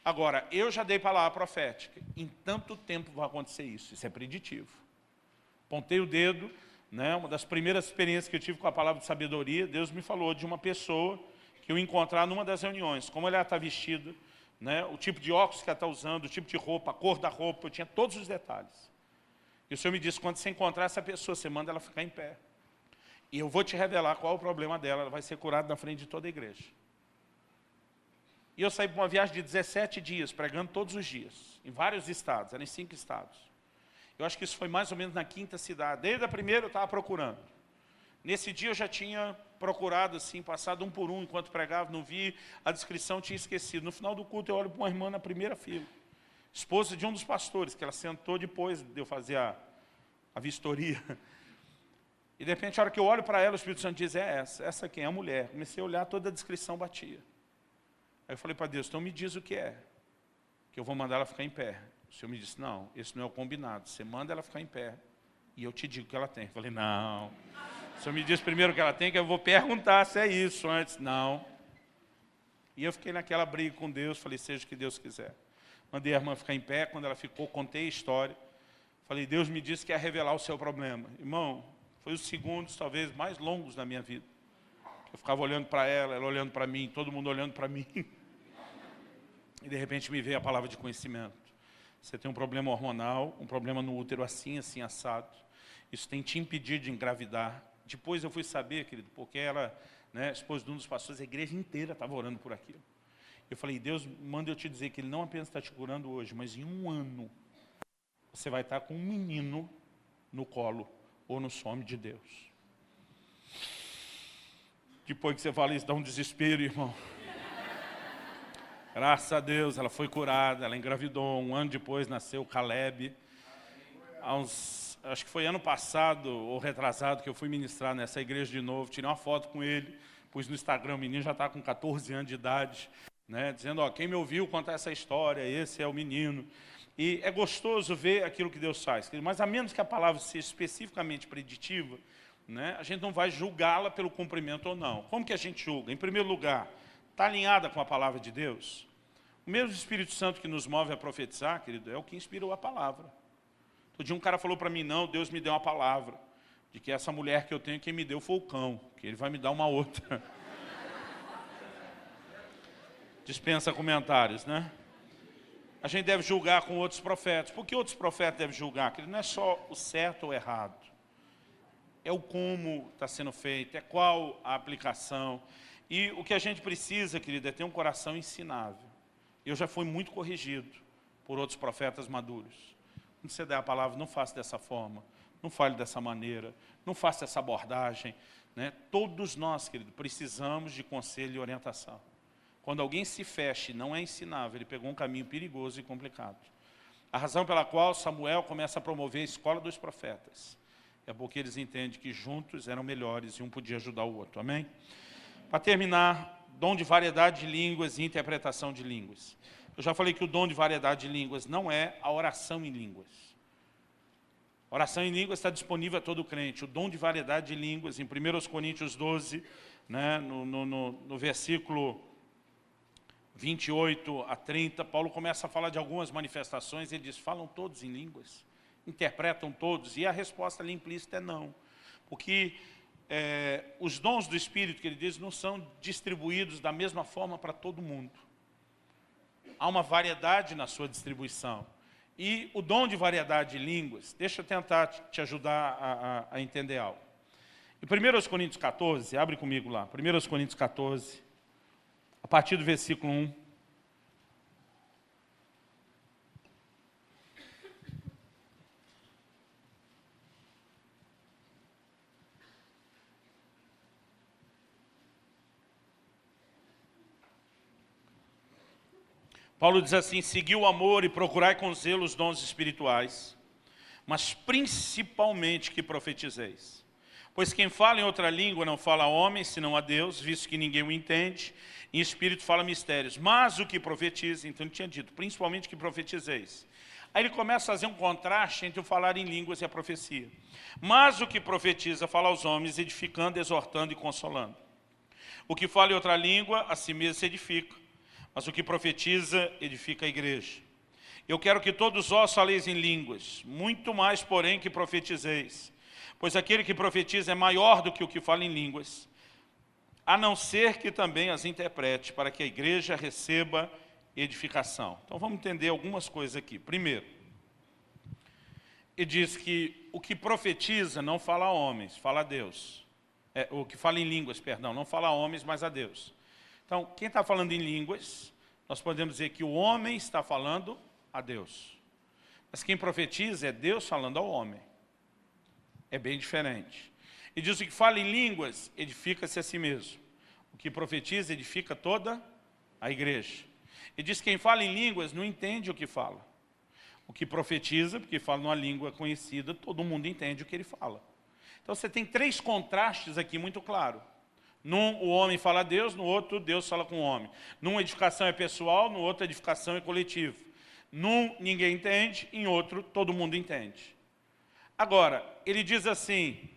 Speaker 1: Agora, eu já dei palavra profética. Em tanto tempo vai acontecer isso. Isso é preditivo. Pontei o dedo, né, uma das primeiras experiências que eu tive com a palavra de sabedoria, Deus me falou de uma pessoa que eu encontrar numa das reuniões. Como ela está vestida, né, o tipo de óculos que ela está usando, o tipo de roupa, a cor da roupa, eu tinha todos os detalhes. E o Senhor me disse, quando você encontrar essa pessoa, você manda ela ficar em pé. E eu vou te revelar qual é o problema dela, ela vai ser curada na frente de toda a igreja. E eu saí para uma viagem de 17 dias, pregando todos os dias, em vários estados, eram em 5 estados. Eu acho que isso foi mais ou menos na 5ª cidade. Desde a primeira eu estava procurando. Nesse dia eu já tinha procurado, assim, passado um por um, enquanto pregava, não vi a descrição, tinha esquecido. No final do culto eu olho para uma irmã na primeira fila, esposa de um dos pastores, que ela sentou depois de eu fazer a vistoria. E de repente, a hora que eu olho para ela, o Espírito Santo diz, é essa quem é a mulher. Comecei a olhar, toda a descrição batia. Aí eu falei para Deus, então me diz o que é, que eu vou mandar ela ficar em pé. O Senhor me disse, não, esse não é o combinado, você manda ela ficar em pé, e eu te digo o que ela tem. Eu falei, não, o Senhor me diz primeiro o que ela tem, que eu vou perguntar se é isso antes. Não. E eu fiquei naquela briga com Deus, falei, seja o que Deus quiser. Mandei a irmã ficar em pé, quando ela ficou, contei a história. Falei, Deus me disse que ia revelar o seu problema. Irmão, foi os segundos, talvez, mais longos da minha vida. Eu ficava olhando para ela olhando para mim, todo mundo olhando para mim. E de repente me veio a palavra de conhecimento. Você tem um problema hormonal, um problema no útero assim, assim, assado. Isso tem te impedido de engravidar. Depois eu fui saber, querido, porque ela, né, esposa de um dos pastores, a igreja inteira estava orando por aquilo. Eu falei, Deus, manda eu te dizer que Ele não apenas está te curando hoje, mas em um ano, você vai estar com um menino no colo, ou no some de Deus. Depois que você fala isso, dá um desespero, irmão. Graças a Deus, ela foi curada, ela engravidou. Um ano depois nasceu o Caleb. Acho que foi ano passado, ou retrasado, que eu fui ministrar nessa igreja de novo. Tirei uma foto com ele, pus no Instagram, o menino já está com 14 anos de idade, né, dizendo, ó, quem me ouviu contar essa história, esse é o menino. E é gostoso ver aquilo que Deus faz. Mas a menos que a palavra seja especificamente preditiva, né, a gente não vai julgá-la pelo cumprimento ou não. Como que a gente julga? Em primeiro lugar, está alinhada com a palavra de Deus? O mesmo Espírito Santo que nos move a profetizar, querido, é o que inspirou a palavra. Outro dia um cara falou para mim, não, Deus me deu uma palavra, de que essa mulher que eu tenho, quem me deu foi o cão, que ele vai me dar uma outra. Dispensa comentários, né? A gente deve julgar com outros profetas. Por que outros profetas devem julgar? Querido, não é só o certo ou errado. É o como está sendo feito, é qual a aplicação. E o que a gente precisa, querido, é ter um coração ensinável. Eu já fui muito corrigido por outros profetas maduros. Quando você der a palavra, não faça dessa forma, não fale dessa maneira, não faça essa abordagem, né? Todos nós, querido, precisamos de conselho e orientação. Quando alguém se fecha e não é ensinável, ele pegou um caminho perigoso e complicado. A razão pela qual Samuel começa a promover a escola dos profetas é porque eles entendem que juntos eram melhores e um podia ajudar o outro. Amém? Para terminar, dom de variedade de línguas e interpretação de línguas. Eu já falei que o dom de variedade de línguas não é a oração em línguas. A oração em línguas está disponível a todo crente. O dom de variedade de línguas, em 1 Coríntios 12, né, no versículo 28 a 30, Paulo começa a falar de algumas manifestações, ele diz, falam todos em línguas, interpretam todos, e a resposta ali implícita é não. Porque os dons do Espírito, que ele diz, não são distribuídos da mesma forma para todo mundo. Há uma variedade na sua distribuição. E o dom de variedade de línguas, deixa eu tentar te ajudar a entender algo. Em 1 Coríntios 14, abre comigo lá, 1 Coríntios 14, a partir do versículo 1. Paulo diz assim, segui o amor e procurai com zelo os dons espirituais, mas principalmente que profetizeis. Pois quem fala em outra língua não fala a homem, senão a Deus, visto que ninguém o entende, em espírito fala mistérios. Mas o que profetiza, então ele tinha dito, principalmente que profetizeis. Aí ele começa a fazer um contraste entre o falar em línguas e a profecia. Mas o que profetiza fala aos homens, edificando, exortando e consolando. O que fala em outra língua, a si mesmo se edifica. Mas o que profetiza, edifica a igreja. Eu quero que todos vós faleis em línguas, muito mais, porém, que profetizeis. Pois aquele que profetiza é maior do que o que fala em línguas, a não ser que também as interprete, para que a igreja receba edificação. Então vamos entender algumas coisas aqui. Primeiro, e diz que o que profetiza não fala a homens, fala a Deus. O que fala em línguas, perdão, não fala a homens, mas a Deus. Então, quem está falando em línguas, nós podemos dizer que o homem está falando a Deus. Mas quem profetiza é Deus falando ao homem. É bem diferente. E diz que o que fala em línguas, edifica-se a si mesmo. O que profetiza, edifica toda a igreja. E diz que quem fala em línguas não entende o que fala. O que profetiza, porque fala numa língua conhecida, todo mundo entende o que ele fala. Então você tem 3 contrastes aqui muito claros. Num, o homem fala a Deus, no outro, Deus fala com o homem. Num, a edificação é pessoal, no outro, a edificação é coletiva. Num, ninguém entende, em outro, todo mundo entende. Agora, ele diz assim,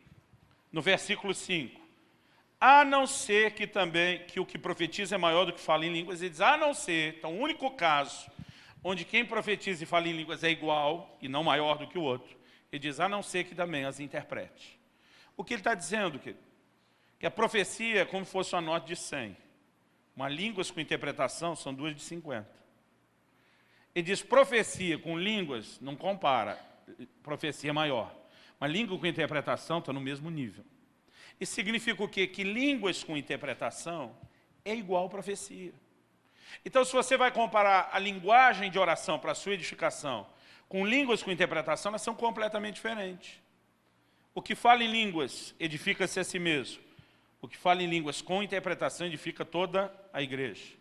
Speaker 1: no versículo 5, a não ser que também, que o que profetiza é maior do que fala em línguas, ele diz, a não ser, então o único caso onde quem profetiza e fala em línguas é igual e não maior do que o outro, ele diz, a não ser que também as interprete. O que ele está dizendo, querido? Que a profecia é como se fosse uma nota de 100. Uma línguas com interpretação são 2 de 50. Ele diz, profecia com línguas não compara, profecia é maior. Uma língua com interpretação está no mesmo nível. Isso significa o quê? Que línguas com interpretação é igual profecia. Então, se você vai comparar a linguagem de oração para a sua edificação com línguas com interpretação, elas são completamente diferentes. O que fala em línguas edifica-se a si mesmo. O que fala em línguas com interpretação edifica toda a igreja.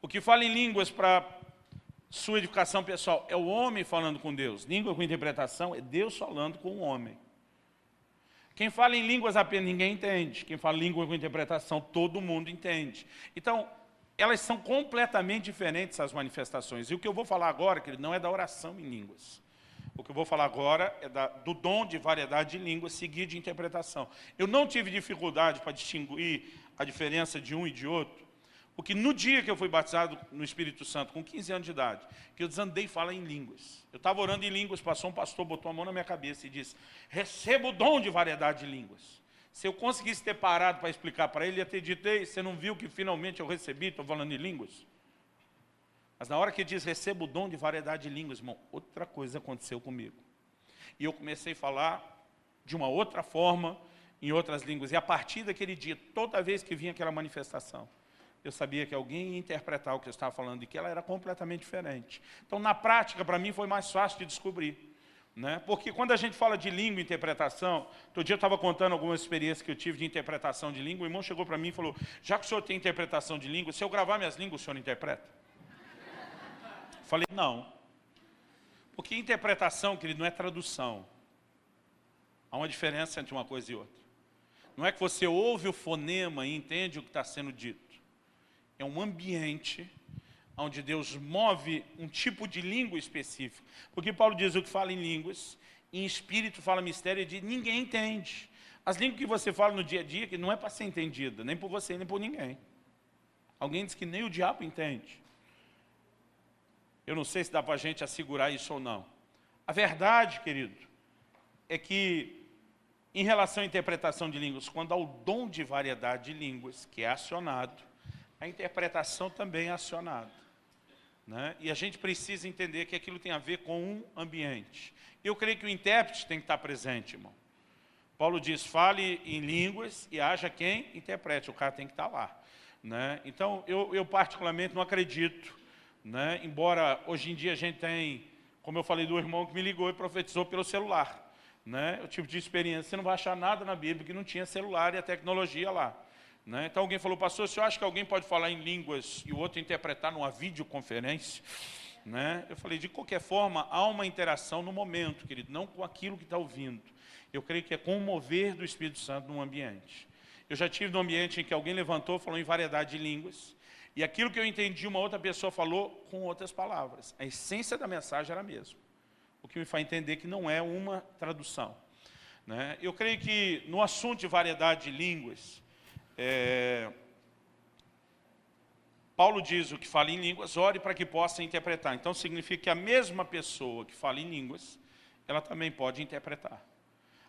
Speaker 1: O que fala em línguas para sua edificação pessoal é o homem falando com Deus. Língua com interpretação é Deus falando com o homem. Quem fala em línguas apenas ninguém entende. Quem fala língua com interpretação, todo mundo entende. Então, elas são completamente diferentes, as manifestações. E o que eu vou falar agora, querido, não é da oração em línguas. O que eu vou falar agora é do dom de variedade de línguas seguido de interpretação. Eu não tive dificuldade para distinguir a diferença de um e de outro, porque no dia que eu fui batizado no Espírito Santo, com 15 anos de idade, que eu desandei falar em línguas. Eu estava orando em línguas, passou um pastor, botou a mão na minha cabeça e disse, receba o dom de variedade de línguas. Se eu conseguisse ter parado para explicar para ele, ia ter dito, ei, você não viu que finalmente eu recebi, estou falando em línguas? Mas na hora que diz, receba o dom de variedade de línguas, irmão, outra coisa aconteceu comigo. E eu comecei a falar de uma outra forma, em outras línguas. E a partir daquele dia, toda vez que vinha aquela manifestação, eu sabia que alguém ia interpretar o que eu estava falando e que ela era completamente diferente. Então, na prática, para mim, foi mais fácil de descobrir. Né? Porque quando a gente fala de língua e interpretação, outro dia eu estava contando algumas experiências que eu tive de interpretação de língua, o irmão chegou para mim e falou, já que o senhor tem interpretação de língua, se eu gravar minhas línguas, o senhor interpreta? Falei, não. Porque interpretação, querido, não é tradução. Há uma diferença entre uma coisa e outra. Não é que você ouve o fonema e entende o que está sendo dito. É um ambiente onde Deus move um tipo de língua específica. Porque Paulo diz o que fala em línguas, em espírito fala mistério, e ninguém entende. As línguas que você fala no dia a dia, que não é para ser entendida, nem por você, nem por ninguém. Alguém diz que nem o diabo entende. Eu não sei se dá para a gente assegurar isso ou não. A verdade, querido, é que, em relação à interpretação de línguas, quando há o dom de variedade de línguas, que é acionado, a interpretação também é acionada. Né? E a gente precisa entender que aquilo tem a ver com um ambiente. Eu creio que o intérprete tem que estar presente, irmão. Paulo diz, fale em línguas e haja quem interprete, o cara tem que estar lá. Né? Então, eu particularmente não acredito, né? Embora hoje em dia a gente tem, como eu falei do irmão que me ligou e profetizou pelo celular. Né? O tipo de experiência, você não vai achar nada na Bíblia que não tinha celular e a tecnologia lá. Né? Então alguém falou, pastor, você acha que alguém pode falar em línguas e o outro interpretar numa videoconferência? Né? Eu falei, de qualquer forma, há uma interação no momento, querido, não com aquilo que está ouvindo. Eu creio que é com o mover do Espírito Santo num ambiente. Eu já tive num ambiente em que alguém levantou, falou em variedade de línguas, e aquilo que eu entendi, uma outra pessoa falou com outras palavras. A essência da mensagem era a mesma. O que me faz entender que não é uma tradução. Né? Eu creio que no assunto de variedade de línguas, Paulo diz o que fala em línguas, ore para que possa interpretar. Então significa que a mesma pessoa que fala em línguas, ela também pode interpretar.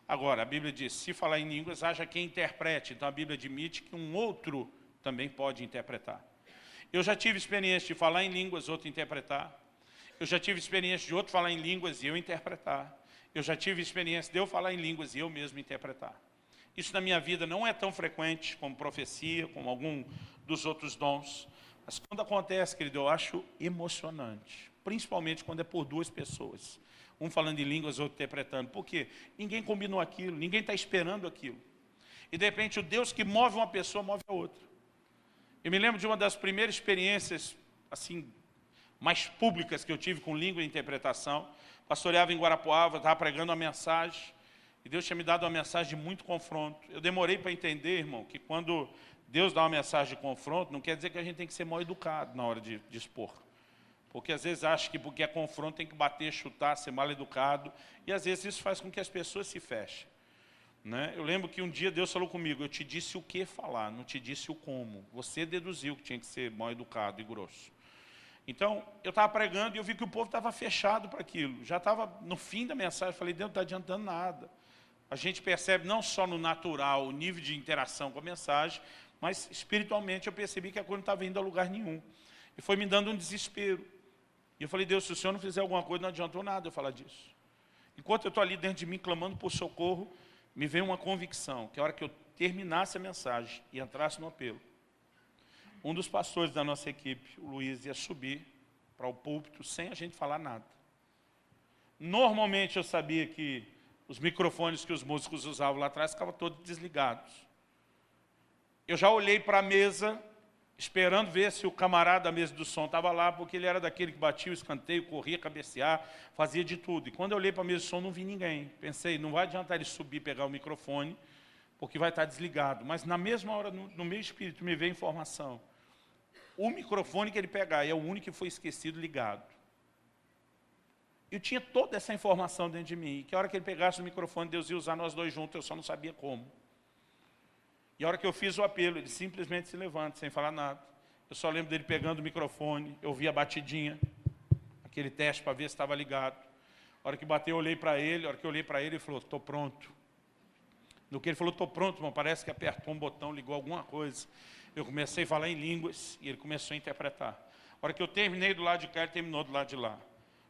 Speaker 1: Agora, a Bíblia diz, se falar em línguas, haja quem interprete. Então a Bíblia admite que um outro também pode interpretar. Eu já tive experiência de falar em línguas, outro interpretar. Eu já tive experiência de outro falar em línguas e eu interpretar. Eu já tive experiência de eu falar em línguas e eu mesmo interpretar. Isso na minha vida não é tão frequente como profecia, como algum dos outros dons. Mas quando acontece, querido, eu acho emocionante. Principalmente quando é por duas pessoas. Um falando em línguas, outro interpretando. Por quê? Ninguém combinou aquilo, ninguém está esperando aquilo. E de repente o Deus que move uma pessoa, move a outra. Eu me lembro de uma das primeiras experiências, assim, mais públicas que eu tive com língua e interpretação. Pastoreava em Guarapuava, estava pregando uma mensagem. E Deus tinha me dado uma mensagem de muito confronto. Eu demorei para entender, irmão, que quando Deus dá uma mensagem de confronto, não quer dizer que a gente tem que ser mal educado na hora de expor. Porque às vezes acha que porque é confronto tem que bater, chutar, ser mal educado. E às vezes isso faz com que as pessoas se fechem. Né? Eu lembro que um dia Deus falou comigo, eu te disse o que falar, não te disse o como. Você deduziu que tinha que ser mal educado e grosso. Então, eu estava pregando e eu vi que o povo estava fechado para aquilo. Já estava no fim da mensagem, eu falei, Deus não está adiantando nada. A gente percebe não só no natural o nível de interação com a mensagem, mas espiritualmente eu percebi que a coisa não estava indo a lugar nenhum. E foi me dando um desespero. E eu falei, Deus, se o Senhor não fizer alguma coisa, não adiantou nada eu falar disso. Enquanto eu estou ali dentro de mim, clamando por socorro, me veio uma convicção, que a hora que eu terminasse a mensagem e entrasse no apelo, um dos pastores da nossa equipe, o Luiz, ia subir para o púlpito sem a gente falar nada. Normalmente eu sabia que os microfones que os músicos usavam lá atrás ficavam todos desligados. Eu já olhei para a mesa, esperando ver se o camarada da mesa do som estava lá, porque ele era daquele que batia o escanteio, corria, cabecear, fazia de tudo. E quando eu olhei para a mesa do som, não vi ninguém. Pensei, não vai adiantar ele subir e pegar o microfone, porque vai estar desligado. Mas na mesma hora, no meu espírito, me veio informação. O microfone que ele pegar é o único que foi esquecido ligado. Eu tinha toda essa informação dentro de mim, que a hora que ele pegasse o microfone, Deus ia usar nós dois juntos, eu só não sabia como. E a hora que eu fiz o apelo, ele simplesmente se levanta, sem falar nada. Eu só lembro dele pegando o microfone, eu vi a batidinha, aquele teste para ver se estava ligado. A hora que bateu, eu olhei para ele, a hora que eu olhei para ele, ele falou, estou pronto. No que ele falou, estou pronto, irmão, parece que apertou um botão, ligou alguma coisa. Eu comecei a falar em línguas e ele começou a interpretar. A hora que eu terminei do lado de cá, ele terminou do lado de lá.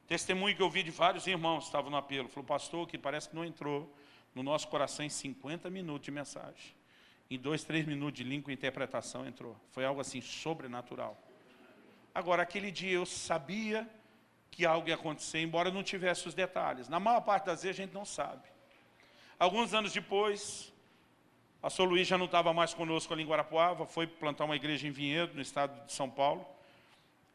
Speaker 1: Testemunho que eu vi de vários irmãos que estavam no apelo. Falou, pastor, que parece que não entrou no nosso coração em 50 minutos de mensagem. Em 2, 3 minutos de língua e interpretação entrou. Foi algo assim sobrenatural. Agora, aquele dia eu sabia que algo ia acontecer, embora eu não tivesse os detalhes. Na maior parte das vezes a gente não sabe. Alguns anos depois, o pastor Luiz já não estava mais conosco ali em Guarapuava, foi plantar uma igreja em Vinhedo, no estado de São Paulo.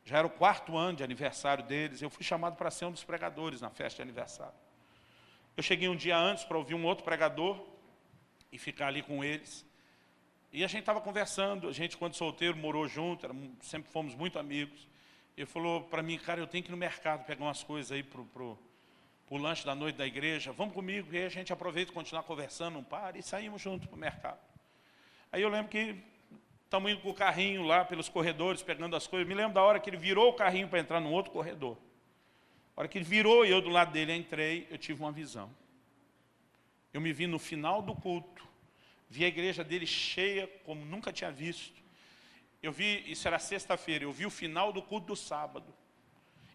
Speaker 1: Já era o 4º ano de aniversário deles, eu fui chamado para ser um dos pregadores na festa de aniversário. Eu cheguei um dia antes para ouvir um outro pregador e ficar ali com eles. E a gente estava conversando, a gente quando solteiro morou junto, sempre fomos muito amigos. Ele falou para mim, cara, eu tenho que ir no mercado pegar umas coisas aí para o lanche da noite da igreja. Vamos comigo, e aí a gente aproveita e continua conversando, não para, e saímos juntos para o mercado. Aí eu lembro que estamos indo com o carrinho lá pelos corredores, pegando as coisas. Me lembro da hora que ele virou o carrinho para entrar num outro corredor. A hora que ele virou e eu do lado dele entrei, eu tive uma visão. Eu me vi no final do culto, vi a igreja dele cheia como nunca tinha visto. Eu vi, isso era sexta-feira, eu vi o final do culto do sábado.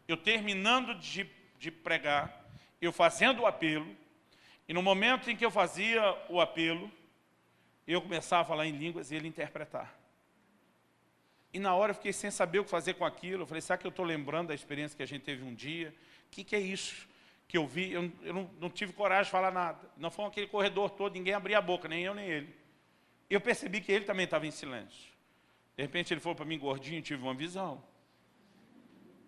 Speaker 1: Eu terminando de pregar, eu fazendo o apelo, e no momento em que eu fazia o apelo, eu começava a falar em línguas e ele interpretar. E na hora eu fiquei sem saber o que fazer com aquilo. Eu falei, será que eu estou lembrando da experiência que a gente teve um dia? O que é isso que eu vi? Eu não tive coragem de falar nada. Não foi aquele corredor todo, ninguém abria a boca, nem eu nem ele. Eu percebi que ele também estava em silêncio. De repente ele falou para mim, gordinho, tive uma visão.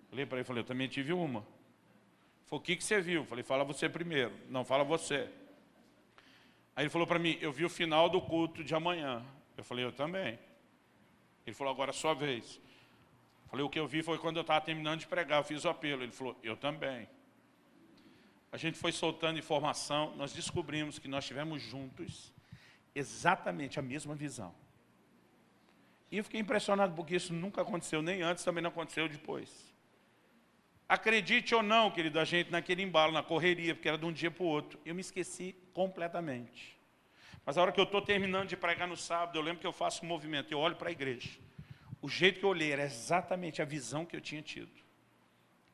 Speaker 1: Falei para ele, eu também tive uma. Ele falou, o que você viu? Eu falei, fala você primeiro. Não, fala você. Aí ele falou para mim, eu vi o final do culto de amanhã. Eu falei, eu também. Ele falou, agora é a sua vez. Eu falei, o que eu vi foi quando eu estava terminando de pregar, eu fiz o apelo. Ele falou, eu também. A gente foi soltando informação, nós descobrimos que nós tivemos juntos exatamente a mesma visão. E eu fiquei impressionado porque isso nunca aconteceu, nem antes, também não aconteceu depois. Acredite ou não, querido, a gente naquele embalo, na correria, porque era de um dia para o outro, eu me esqueci completamente. Mas a hora que eu estou terminando de pregar no sábado, eu lembro que eu faço um movimento, eu olho para a igreja. O jeito que eu olhei era exatamente a visão que eu tinha tido.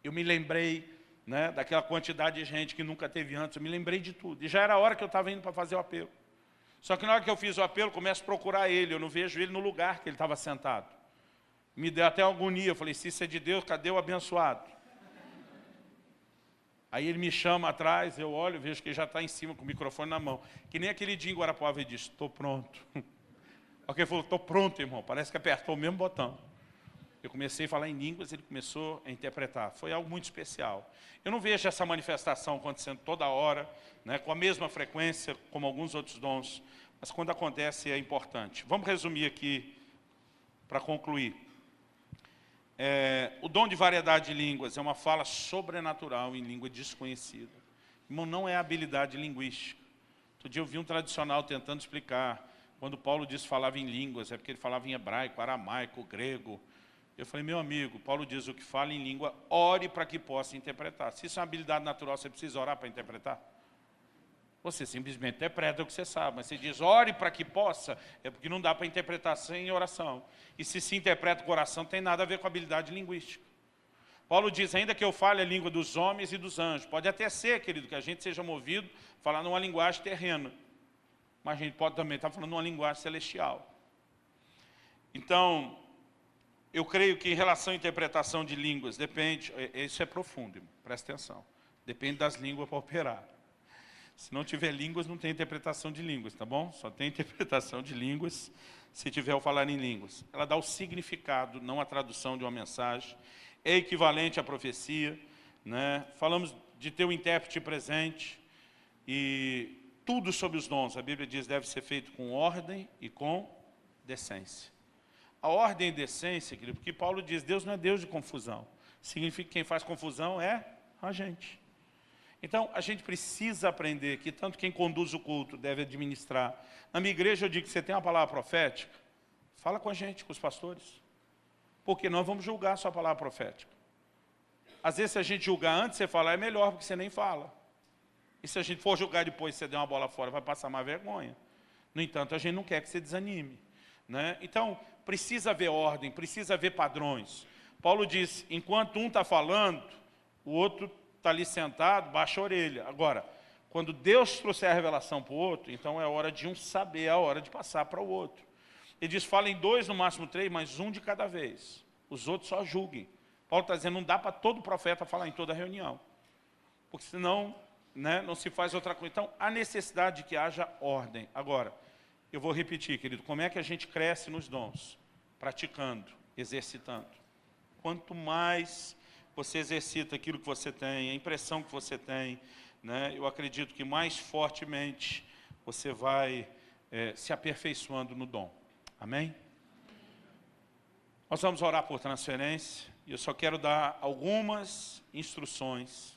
Speaker 1: Eu me lembrei né, daquela quantidade de gente que nunca teve antes. Eu me lembrei de tudo. E já era a hora que eu estava indo para fazer o apelo. Só que na hora que eu fiz o apelo, começo a procurar ele. Eu não vejo ele no lugar que ele estava sentado. Me deu até agonia. Eu falei, se isso é de Deus, cadê o abençoado? Aí ele me chama atrás, eu olho, vejo que ele já está em cima com o microfone na mão. Que nem aquele dia em Guarapuava, ele disse, estou pronto. Porque ele falou, estou pronto, irmão. Parece que apertou o mesmo botão. Eu comecei a falar em línguas, ele começou a interpretar. Foi algo muito especial. Eu não vejo essa manifestação acontecendo toda hora, né, com a mesma frequência, como alguns outros dons, mas quando acontece é importante. Vamos resumir aqui, para concluir. O dom de variedade de línguas é uma fala sobrenatural em língua desconhecida. Irmão, não é habilidade linguística. Outro dia eu vi um tradicional tentando explicar. Quando Paulo disse que falava em línguas, é porque ele falava em hebraico, aramaico, grego. Eu falei, meu amigo, Paulo diz o que fala em língua, ore para que possa interpretar. Se isso é uma habilidade natural, você precisa orar para interpretar? Você simplesmente interpreta o que você sabe, mas você diz, ore para que possa, é porque não dá para interpretar sem oração. E se interpreta com oração, tem nada a ver com habilidade linguística. Paulo diz, ainda que eu fale a língua dos homens e dos anjos, pode até ser, querido, que a gente seja movido a falar numa linguagem terrena, mas a gente pode também estar falando numa linguagem celestial. Então, eu creio que em relação à interpretação de línguas, depende, isso é profundo, irmão, presta atenção, depende das línguas para operar. Se não tiver línguas, não tem interpretação de línguas, tá bom? Só tem interpretação de línguas se tiver o falar em línguas. Ela dá o significado, não a tradução de uma mensagem. É equivalente à profecia, né? Falamos de ter o intérprete presente e tudo sobre os dons. A Bíblia diz que deve ser feito com ordem e com decência. A ordem e decência, querido, porque Paulo diz, Deus não é Deus de confusão. Significa que quem faz confusão é a gente. Então, a gente precisa aprender que tanto quem conduz o culto deve administrar. Na minha igreja eu digo que você tem uma palavra profética, fala com a gente, com os pastores. Porque nós vamos julgar a sua palavra profética. Às vezes, se a gente julgar antes de você falar, é melhor, porque você nem fala. E se a gente for julgar depois, você der uma bola fora, vai passar mais vergonha. No entanto, a gente não quer que você desanime, né? Então, precisa haver ordem, precisa haver padrões. Paulo diz, enquanto um está falando, o outro está ali sentado, baixa a orelha. Agora, quando Deus trouxer a revelação para o outro, então é hora de um saber, é a hora de passar para o outro. Ele diz, fala em 2, no máximo 3, mas um de cada vez. Os outros só julguem. Paulo está dizendo, não dá para todo profeta falar em toda reunião. Porque senão, né, não se faz outra coisa. Então, há necessidade de que haja ordem. Agora, eu vou repetir, querido, como é que a gente cresce nos dons? Praticando, exercitando. Quanto mais você exercita aquilo que você tem, a impressão que você tem, né, eu acredito que mais fortemente você vai se aperfeiçoando no dom. Amém? Nós vamos orar por transferência, e eu só quero dar algumas instruções.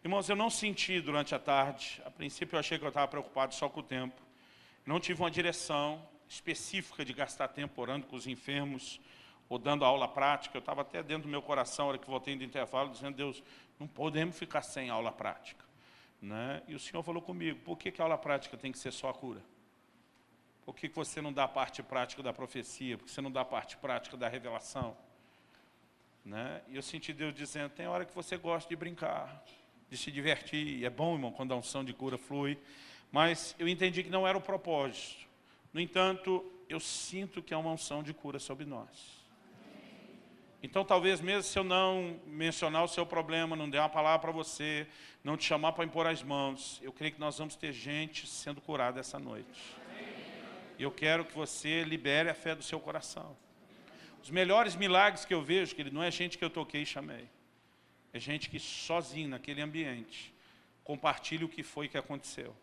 Speaker 1: Irmãos, eu não senti durante a tarde, a princípio eu achei que eu estava preocupado só com o tempo, não tive uma direção específica de gastar tempo orando com os enfermos, ou dando aula prática. Eu estava até dentro do meu coração, na hora que voltei do intervalo, dizendo, Deus, não podemos ficar sem aula prática, né? E o Senhor falou comigo, por que a aula prática tem que ser só a cura? Por que você não dá a parte prática da profecia? Por que você não dá a parte prática da revelação? Né? E eu senti Deus dizendo, tem hora que você gosta de brincar, de se divertir. E é bom, irmão, quando a unção de cura flui. Mas eu entendi que não era o propósito. No entanto, eu sinto que é uma unção de cura sobre nós. Então, talvez mesmo se eu não mencionar o seu problema, não der uma palavra para você, não te chamar para impor as mãos, eu creio que nós vamos ter gente sendo curada essa noite. E eu quero que você libere a fé do seu coração. Os melhores milagres que eu vejo, querido, não é gente que eu toquei e chamei. É gente que sozinho, naquele ambiente, compartilha o que foi que aconteceu.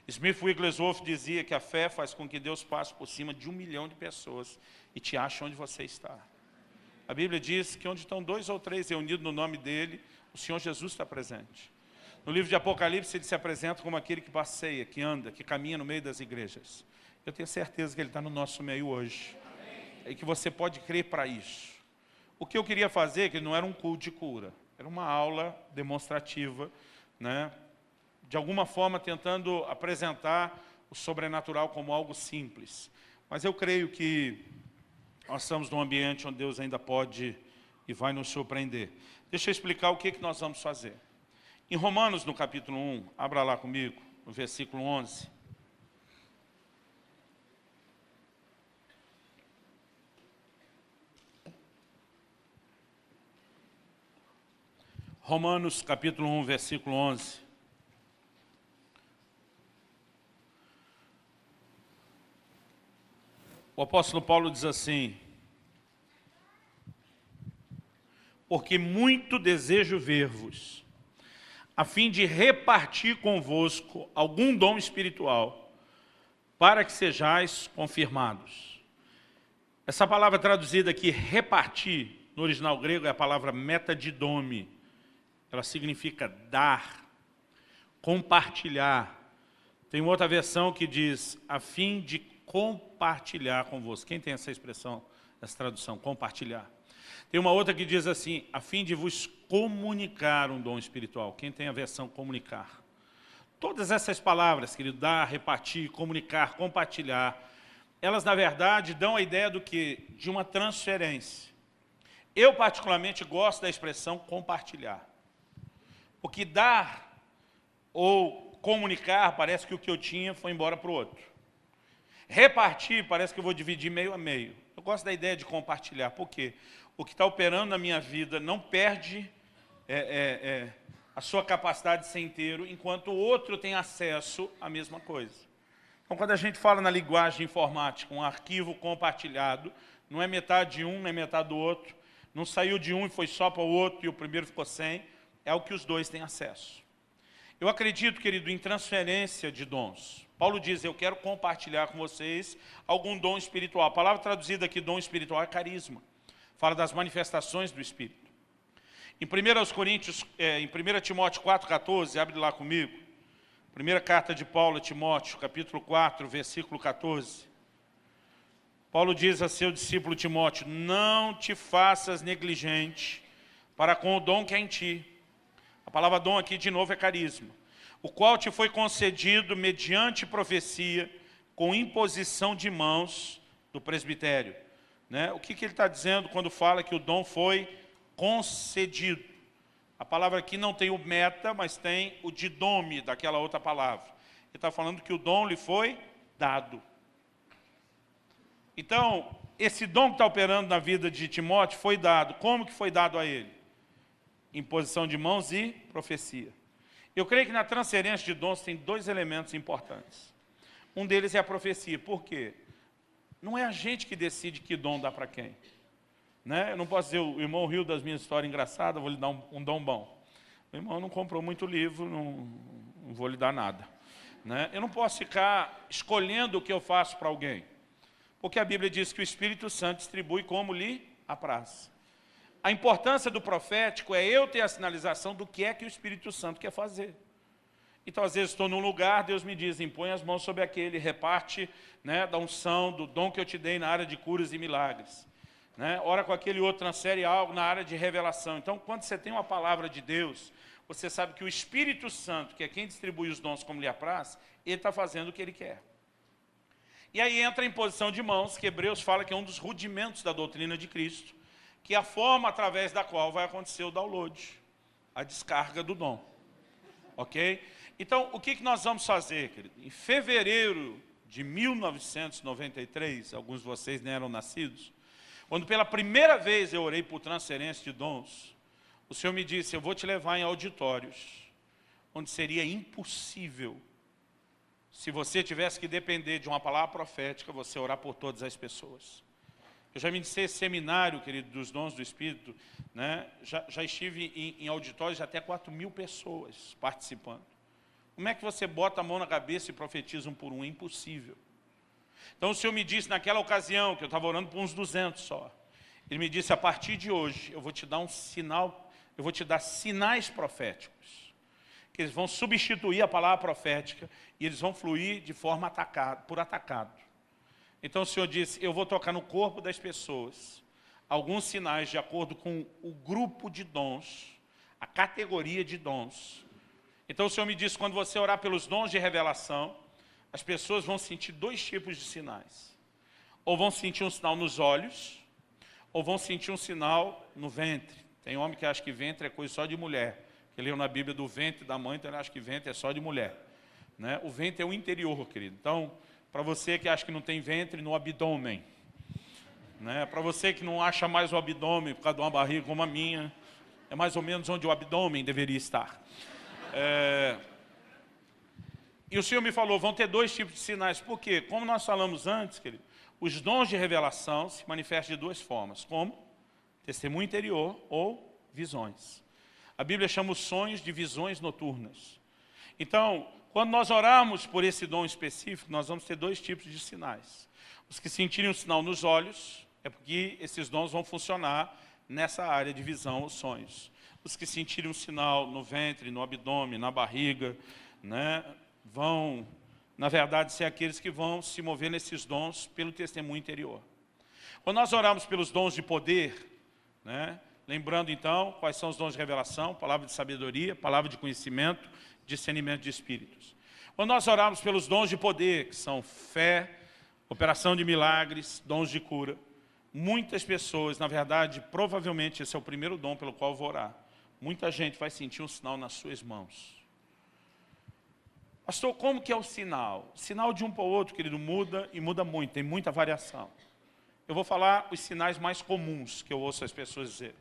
Speaker 1: Smith Wigglesworth dizia que a fé faz com que Deus passe por cima de 1 milhão de pessoas e te ache onde você está. A Bíblia diz que onde estão 2 ou 3 reunidos no nome dele, o Senhor Jesus está presente. No livro de Apocalipse, ele se apresenta como aquele que passeia, que anda, que caminha no meio das igrejas. Eu tenho certeza que ele está no nosso meio hoje. E que você pode crer para isso. O que eu queria fazer, que não era um culto de cura, era uma aula demonstrativa, né? De alguma forma tentando apresentar o sobrenatural como algo simples. Mas eu creio que nós estamos num ambiente onde Deus ainda pode e vai nos surpreender. Deixa eu explicar o que nós vamos fazer. Em Romanos, no capítulo 1, abra lá comigo, no versículo 11. Romanos, capítulo 1, versículo 11. O apóstolo Paulo diz assim: porque muito desejo ver-vos, a fim de repartir convosco algum dom espiritual, para que sejais confirmados. Essa palavra traduzida aqui, repartir, no original grego é a palavra metadidome. Ela significa dar, compartilhar. Tem outra versão que diz, a fim de compartilhar convosco. Quem tem essa expressão, essa tradução, compartilhar? Tem uma outra que diz assim, a fim de vos comunicar um dom espiritual. Quem tem a versão comunicar? Todas essas palavras, querido, dar, repartir, comunicar, compartilhar, elas, na verdade, dão a ideia do quê? De uma transferência. Eu, particularmente, gosto da expressão compartilhar. Porque dar ou comunicar, parece que o que eu tinha foi embora para o outro. Repartir, parece que eu vou dividir meio a meio. Eu gosto da ideia de compartilhar. Por quê? O que está operando na minha vida não perde a sua capacidade de ser inteiro, enquanto o outro tem acesso à mesma coisa. Então, quando a gente fala na linguagem informática, um arquivo compartilhado, não é metade de um, não é metade do outro, não saiu de um e foi só para o outro e o primeiro ficou sem, é o que os dois têm acesso. Eu acredito, querido, em transferência de dons. Paulo diz, eu quero compartilhar com vocês algum dom espiritual. A palavra traduzida aqui, dom espiritual, é carisma. Fala das manifestações do Espírito. Em 1 Timóteo 4,14, abre lá comigo. Primeira carta de Paulo a Timóteo, capítulo 4, versículo 14. Paulo diz a seu discípulo Timóteo, não te faças negligente para com o dom que há em ti. A palavra dom aqui, de novo, é carisma. O qual te foi concedido mediante profecia, com imposição de mãos do presbitério. Né? O que ele está dizendo quando fala que o dom foi concedido? A palavra aqui não tem o meta, mas tem o didome daquela outra palavra. Ele está falando que o dom lhe foi dado. Então, esse dom que está operando na vida de Timóteo foi dado. Como que foi dado a ele? Imposição de mãos e profecia. Eu creio que na transferência de dons tem dois elementos importantes. Um deles é a profecia. Por quê? Não é a gente que decide que dom dá para quem. Né? Eu não posso dizer, o irmão riu das minhas histórias engraçadas, vou lhe dar um dom bom. O irmão não comprou muito livro, não vou lhe dar nada. Né? Eu não posso ficar escolhendo o que eu faço para alguém. Porque a Bíblia diz que o Espírito Santo distribui como lhe apraz. A importância do profético é eu ter a sinalização do que é que o Espírito Santo quer fazer. Então, às vezes, estou num lugar, Deus me diz, impõe as mãos sobre aquele, reparte, né, da unção, do dom que eu te dei na área de curas e milagres. Né? Ora com aquele outro, transfere algo na área de revelação. Então, quando você tem uma palavra de Deus, você sabe que o Espírito Santo, que é quem distribui os dons como lhe apraz, ele está fazendo o que ele quer. E aí entra a imposição de mãos, que Hebreus fala que é um dos rudimentos da doutrina de Cristo, que é a forma através da qual vai acontecer o download, a descarga do dom. Ok? Então, o que nós vamos fazer, querido? Em fevereiro de 1993, alguns de vocês nem eram nascidos, quando pela primeira vez eu orei por transferência de dons, o Senhor me disse, eu vou te levar em auditórios, onde seria impossível, se você tivesse que depender de uma palavra profética, você orar por todas as pessoas. Eu já ministrei esse seminário, querido, dos dons do Espírito, né? já estive em auditórios de até 4.000 pessoas participando. Como é que você bota a mão na cabeça e profetiza um por um? É impossível. Então o Senhor me disse naquela ocasião, que eu estava orando por uns 200 só, Ele me disse, a partir de hoje, eu vou te dar um sinal, eu vou te dar sinais proféticos, que eles vão substituir a palavra profética e eles vão fluir de forma por atacado. Então o Senhor disse, eu vou tocar no corpo das pessoas alguns sinais de acordo com o grupo de dons, a categoria de dons. Então o Senhor me disse, quando você orar pelos dons de revelação, as pessoas vão sentir dois tipos de sinais. Ou vão sentir um sinal nos olhos, ou vão sentir um sinal no ventre. Tem homem que acha que ventre é coisa só de mulher. Que leu na Bíblia do ventre da mãe, então ele acha que ventre é só de mulher. Né? O ventre é o interior, querido. Então, para você que acha que não tem ventre, no abdômen. Né? Para você que não acha mais o abdômen por causa de uma barriga como a minha, é mais ou menos onde o abdômen deveria estar. E o Senhor me falou, vão ter 2 tipos de sinais. Por quê? Como nós falamos antes, querido, os dons de revelação se manifestam de 2 formas. Como? Testemunho interior ou visões. A Bíblia chama os sonhos de visões noturnas. Então, quando nós orarmos por esse dom específico, nós vamos ter 2 tipos de sinais. Os que sentirem um sinal nos olhos, é porque esses dons vão funcionar nessa área de visão, os sonhos. Os que sentirem um sinal no ventre, no abdômen, na barriga, né, vão, na verdade, ser aqueles que vão se mover nesses dons pelo testemunho interior. Quando nós oramos pelos dons de poder, né, lembrando então quais são os dons de revelação, palavra de sabedoria, palavra de conhecimento, discernimento de espíritos. Quando nós oramos pelos dons de poder, que são fé, operação de milagres, dons de cura, muitas pessoas, na verdade, provavelmente esse é o primeiro dom pelo qual eu vou orar. Muita gente vai sentir um sinal nas suas mãos. Pastor, como que é o sinal? O sinal de um para o outro, querido, muda e muda muito, tem muita variação. Eu vou falar os sinais mais comuns que eu ouço as pessoas dizer.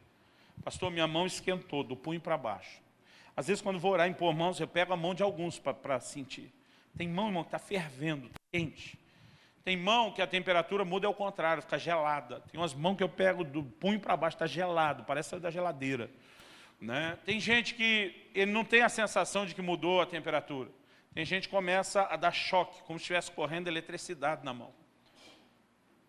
Speaker 1: Pastor, minha mão esquentou, do punho para baixo. Às vezes, quando eu vou orar em pôr mãos, eu pego a mão de alguns para sentir. Tem mão, irmão, que está fervendo, tá quente. Tem mão que a temperatura muda ao contrário, fica gelada. Tem umas mãos que eu pego do punho para baixo, está gelado, parece sair da geladeira. Né? Tem gente que ele não tem a sensação de que mudou a temperatura. Tem gente que começa a dar choque, como se estivesse correndo eletricidade na mão.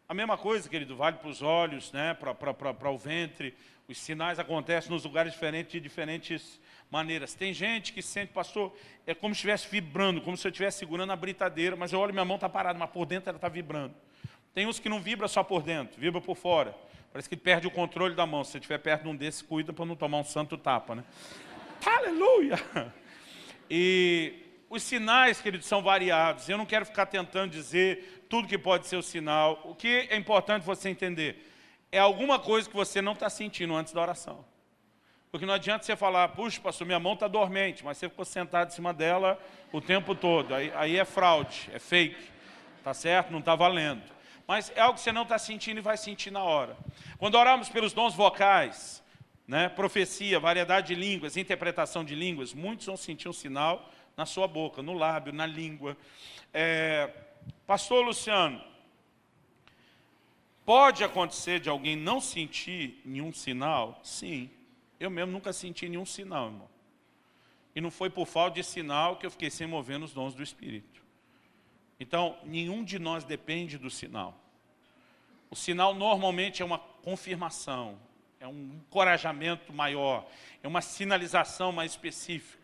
Speaker 1: A mesma coisa, querido, vale para os olhos, né? Para o ventre. Os sinais acontecem nos lugares diferentes, de diferentes maneiras. Tem gente que sente, pastor, é como se estivesse vibrando, como se eu estivesse segurando a britadeira, mas eu olho, minha mão está parada, mas por dentro ela está vibrando. Tem uns que não vibra só por dentro, vibra por fora. Parece que perde o controle da mão. Se você estiver perto de um desses, cuida para não tomar um santo tapa, né? Aleluia! E os sinais, queridos, são variados. Eu não quero ficar tentando dizer tudo que pode ser o sinal. O que é importante você entender é alguma coisa que você não está sentindo antes da oração. Porque não adianta você falar, puxa, pastor, minha mão está dormente, mas você ficou sentado em cima dela o tempo todo. Aí é fraude, é fake, tá certo? Não está valendo. Mas é algo que você não está sentindo e vai sentir na hora. Quando oramos pelos dons vocais, né, profecia, variedade de línguas, interpretação de línguas, muitos vão sentir um sinal na sua boca, no lábio, na língua. Pastor Luciano, pode acontecer de alguém não sentir nenhum sinal? Sim. Eu mesmo nunca senti nenhum sinal, irmão. E não foi por falta de sinal que eu fiquei sem mover nos dons do Espírito. Então, nenhum de nós depende do sinal. O sinal normalmente é uma confirmação, é um encorajamento maior, é uma sinalização mais específica.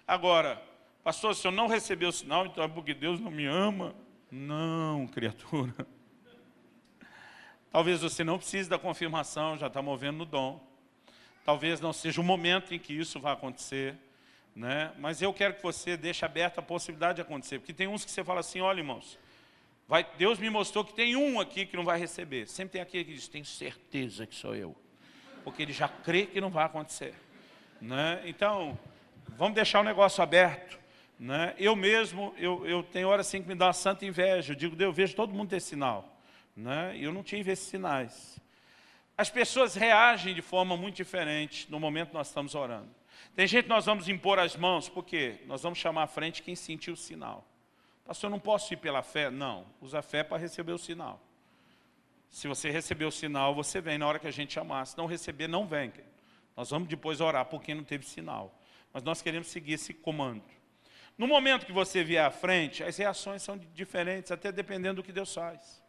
Speaker 1: Agora, pastor, se eu não receber o sinal, então é porque Deus não me ama? Não, criatura. Talvez você não precise da confirmação, já está movendo no dom. Talvez não seja o momento em que isso vai acontecer, né? Mas eu quero que você deixe aberta a possibilidade de acontecer. Porque tem uns que você fala assim, olha, irmãos, Deus me mostrou que tem um aqui que não vai receber. Sempre tem aquele que diz, tenho certeza que sou eu. Porque ele já crê que não vai acontecer. Né? Então, vamos deixar o negócio aberto. Né? Eu mesmo, eu tenho hora assim que me dá uma santa inveja. Eu digo, Deus, eu vejo todo mundo ter sinal. Né? E eu não tive esses sinais. As pessoas reagem de forma muito diferente no momento que nós estamos orando. Tem gente que nós vamos impor as mãos, por quê? Nós vamos chamar à frente quem sentiu o sinal. Pastor, eu não posso ir pela fé? Não, usa a fé para receber o sinal. Se você receber o sinal, você vem na hora que a gente chamar. Se não receber, não vem. Nós vamos depois orar por quem não teve sinal. Mas nós queremos seguir esse comando. No momento que você vier à frente, as reações são diferentes, até dependendo do que Deus faz.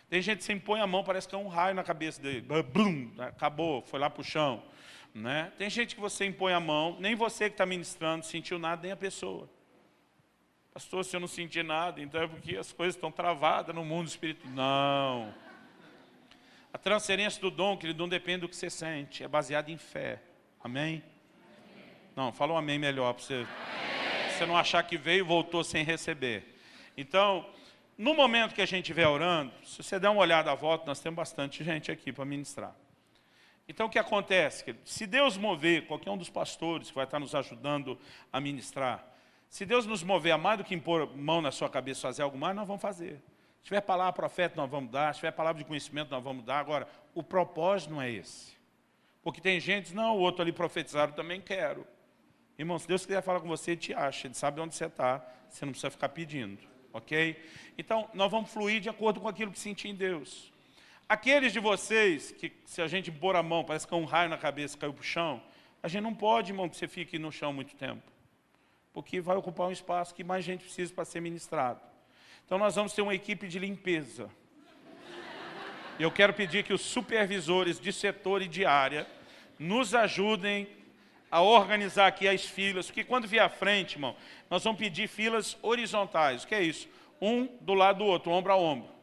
Speaker 1: Tem gente que se impõe a mão, parece que é um raio na cabeça dele. Blum, acabou, foi lá para o chão. Né? Tem gente que você impõe a mão, nem você que está ministrando sentiu nada, nem a pessoa. Pastor, se eu não senti nada, então é porque as coisas estão travadas no mundo espiritual. Não. A transferência do dom, querido, não depende do que você sente, é baseado em fé. Amém? Não, fala um amém melhor, para você não achar que veio e voltou sem receber. Então, No momento que a gente estiver orando, se você der uma olhada à volta, nós temos bastante gente aqui para ministrar. Então, o que acontece? Querido? Se Deus mover qualquer um dos pastores que vai estar nos ajudando a ministrar, se Deus nos mover a mais do que impor mão na sua cabeça fazer algo mais, nós vamos fazer. Se tiver palavra profética, nós vamos dar. Se tiver palavra de conhecimento, nós vamos dar. Agora, o propósito não é esse. Porque tem gente, não, o outro ali profetizaram, também quero. Irmão, se Deus quiser falar com você, Ele te acha. Ele sabe onde você está. Você não precisa ficar pedindo. Ok? Então, nós vamos fluir de acordo com aquilo que sentir em Deus. Aqueles de vocês, que se a gente pôr a mão, parece que é um raio na cabeça, caiu para o chão, a gente não pode, irmão, que você fique no chão muito tempo. Porque vai ocupar um espaço que mais gente precisa para ser ministrado. Então nós vamos ter uma equipe de limpeza. Eu quero pedir que os supervisores de setor e de área nos ajudem a organizar aqui as filas, porque quando vier à frente, irmão, nós vamos pedir filas horizontais. O que é isso? Um do lado do outro, ombro a ombro.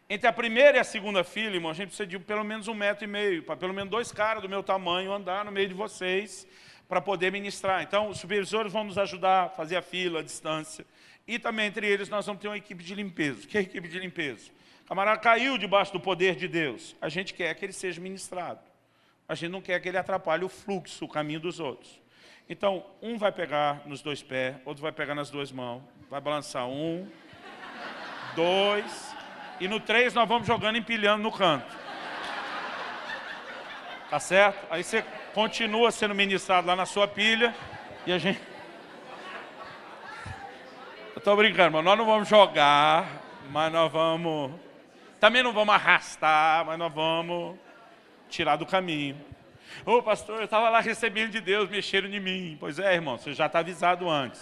Speaker 1: Entre a primeira e a segunda fila, irmão, a gente precisa de pelo menos 1,5 metro, para pelo menos 2 caras do meu tamanho andar no meio de vocês, para poder ministrar. Então, os supervisores vão nos ajudar a fazer a fila, a distância. E também, entre eles, nós vamos ter uma equipe de limpeza. O que é a equipe de limpeza? O camarada caiu debaixo do poder de Deus. A gente quer que ele seja ministrado. A gente não quer que ele atrapalhe o fluxo, o caminho dos outros. Então, um vai pegar nos 2 pés, outro vai pegar nas 2 mãos, vai balançar 1, 2, e no 3 nós vamos jogando, empilhando no canto. Tá certo? Aí você continua sendo ministrado lá na sua pilha, e a gente... Eu estou brincando, mas nós não vamos jogar, mas nós vamos... Também não vamos arrastar, mas nós vamos tirar do caminho. Ô pastor, eu estava lá recebendo de Deus, mexeram em mim. Pois é, irmão, você já está avisado antes.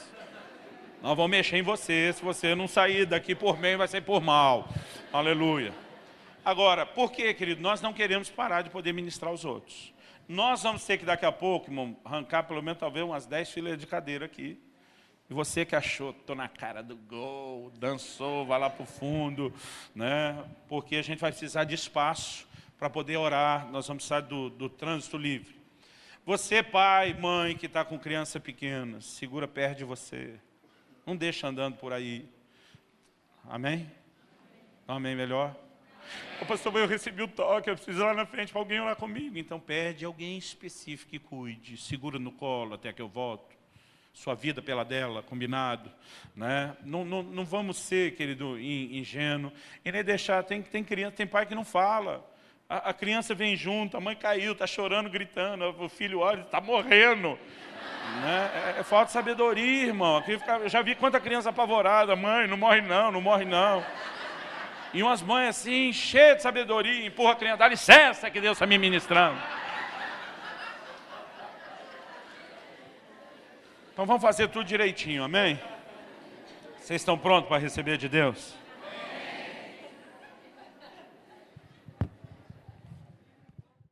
Speaker 1: Nós vamos mexer em você, se você não sair daqui por bem, vai sair por mal. Aleluia. Agora, por que, querido? Nós não queremos parar de poder ministrar aos outros. Nós vamos ter que daqui a pouco, irmão, arrancar pelo menos talvez umas 10 fileiras de cadeira aqui. E você que achou, estou na cara do gol, dançou, vai lá para o fundo, né? Porque a gente vai precisar de espaço para poder orar, nós vamos precisar do trânsito livre. Você, pai, mãe, que está com criança pequena, segura perto de você. Não deixa andando por aí. Amém? Amém melhor? Ô pastor, eu recebi o toque, eu preciso ir lá na frente para alguém orar comigo. Então pede alguém específico que cuide, segura no colo até que eu volto. Sua vida pela dela, combinado, né? Não vamos ser, querido, ingênuo. E nem deixar, tem criança, tem pai que não fala. A criança vem junto, a mãe caiu, está chorando, gritando, o filho olha, está morrendo. Né? É falta de sabedoria, irmão. Eu já vi quanta criança apavorada, mãe, não morre não, não morre não. E umas mães assim, cheias de sabedoria, empurra a criança, dá licença que Deus está me ministrando. Então vamos fazer tudo direitinho, amém? Vocês estão prontos para receber de Deus?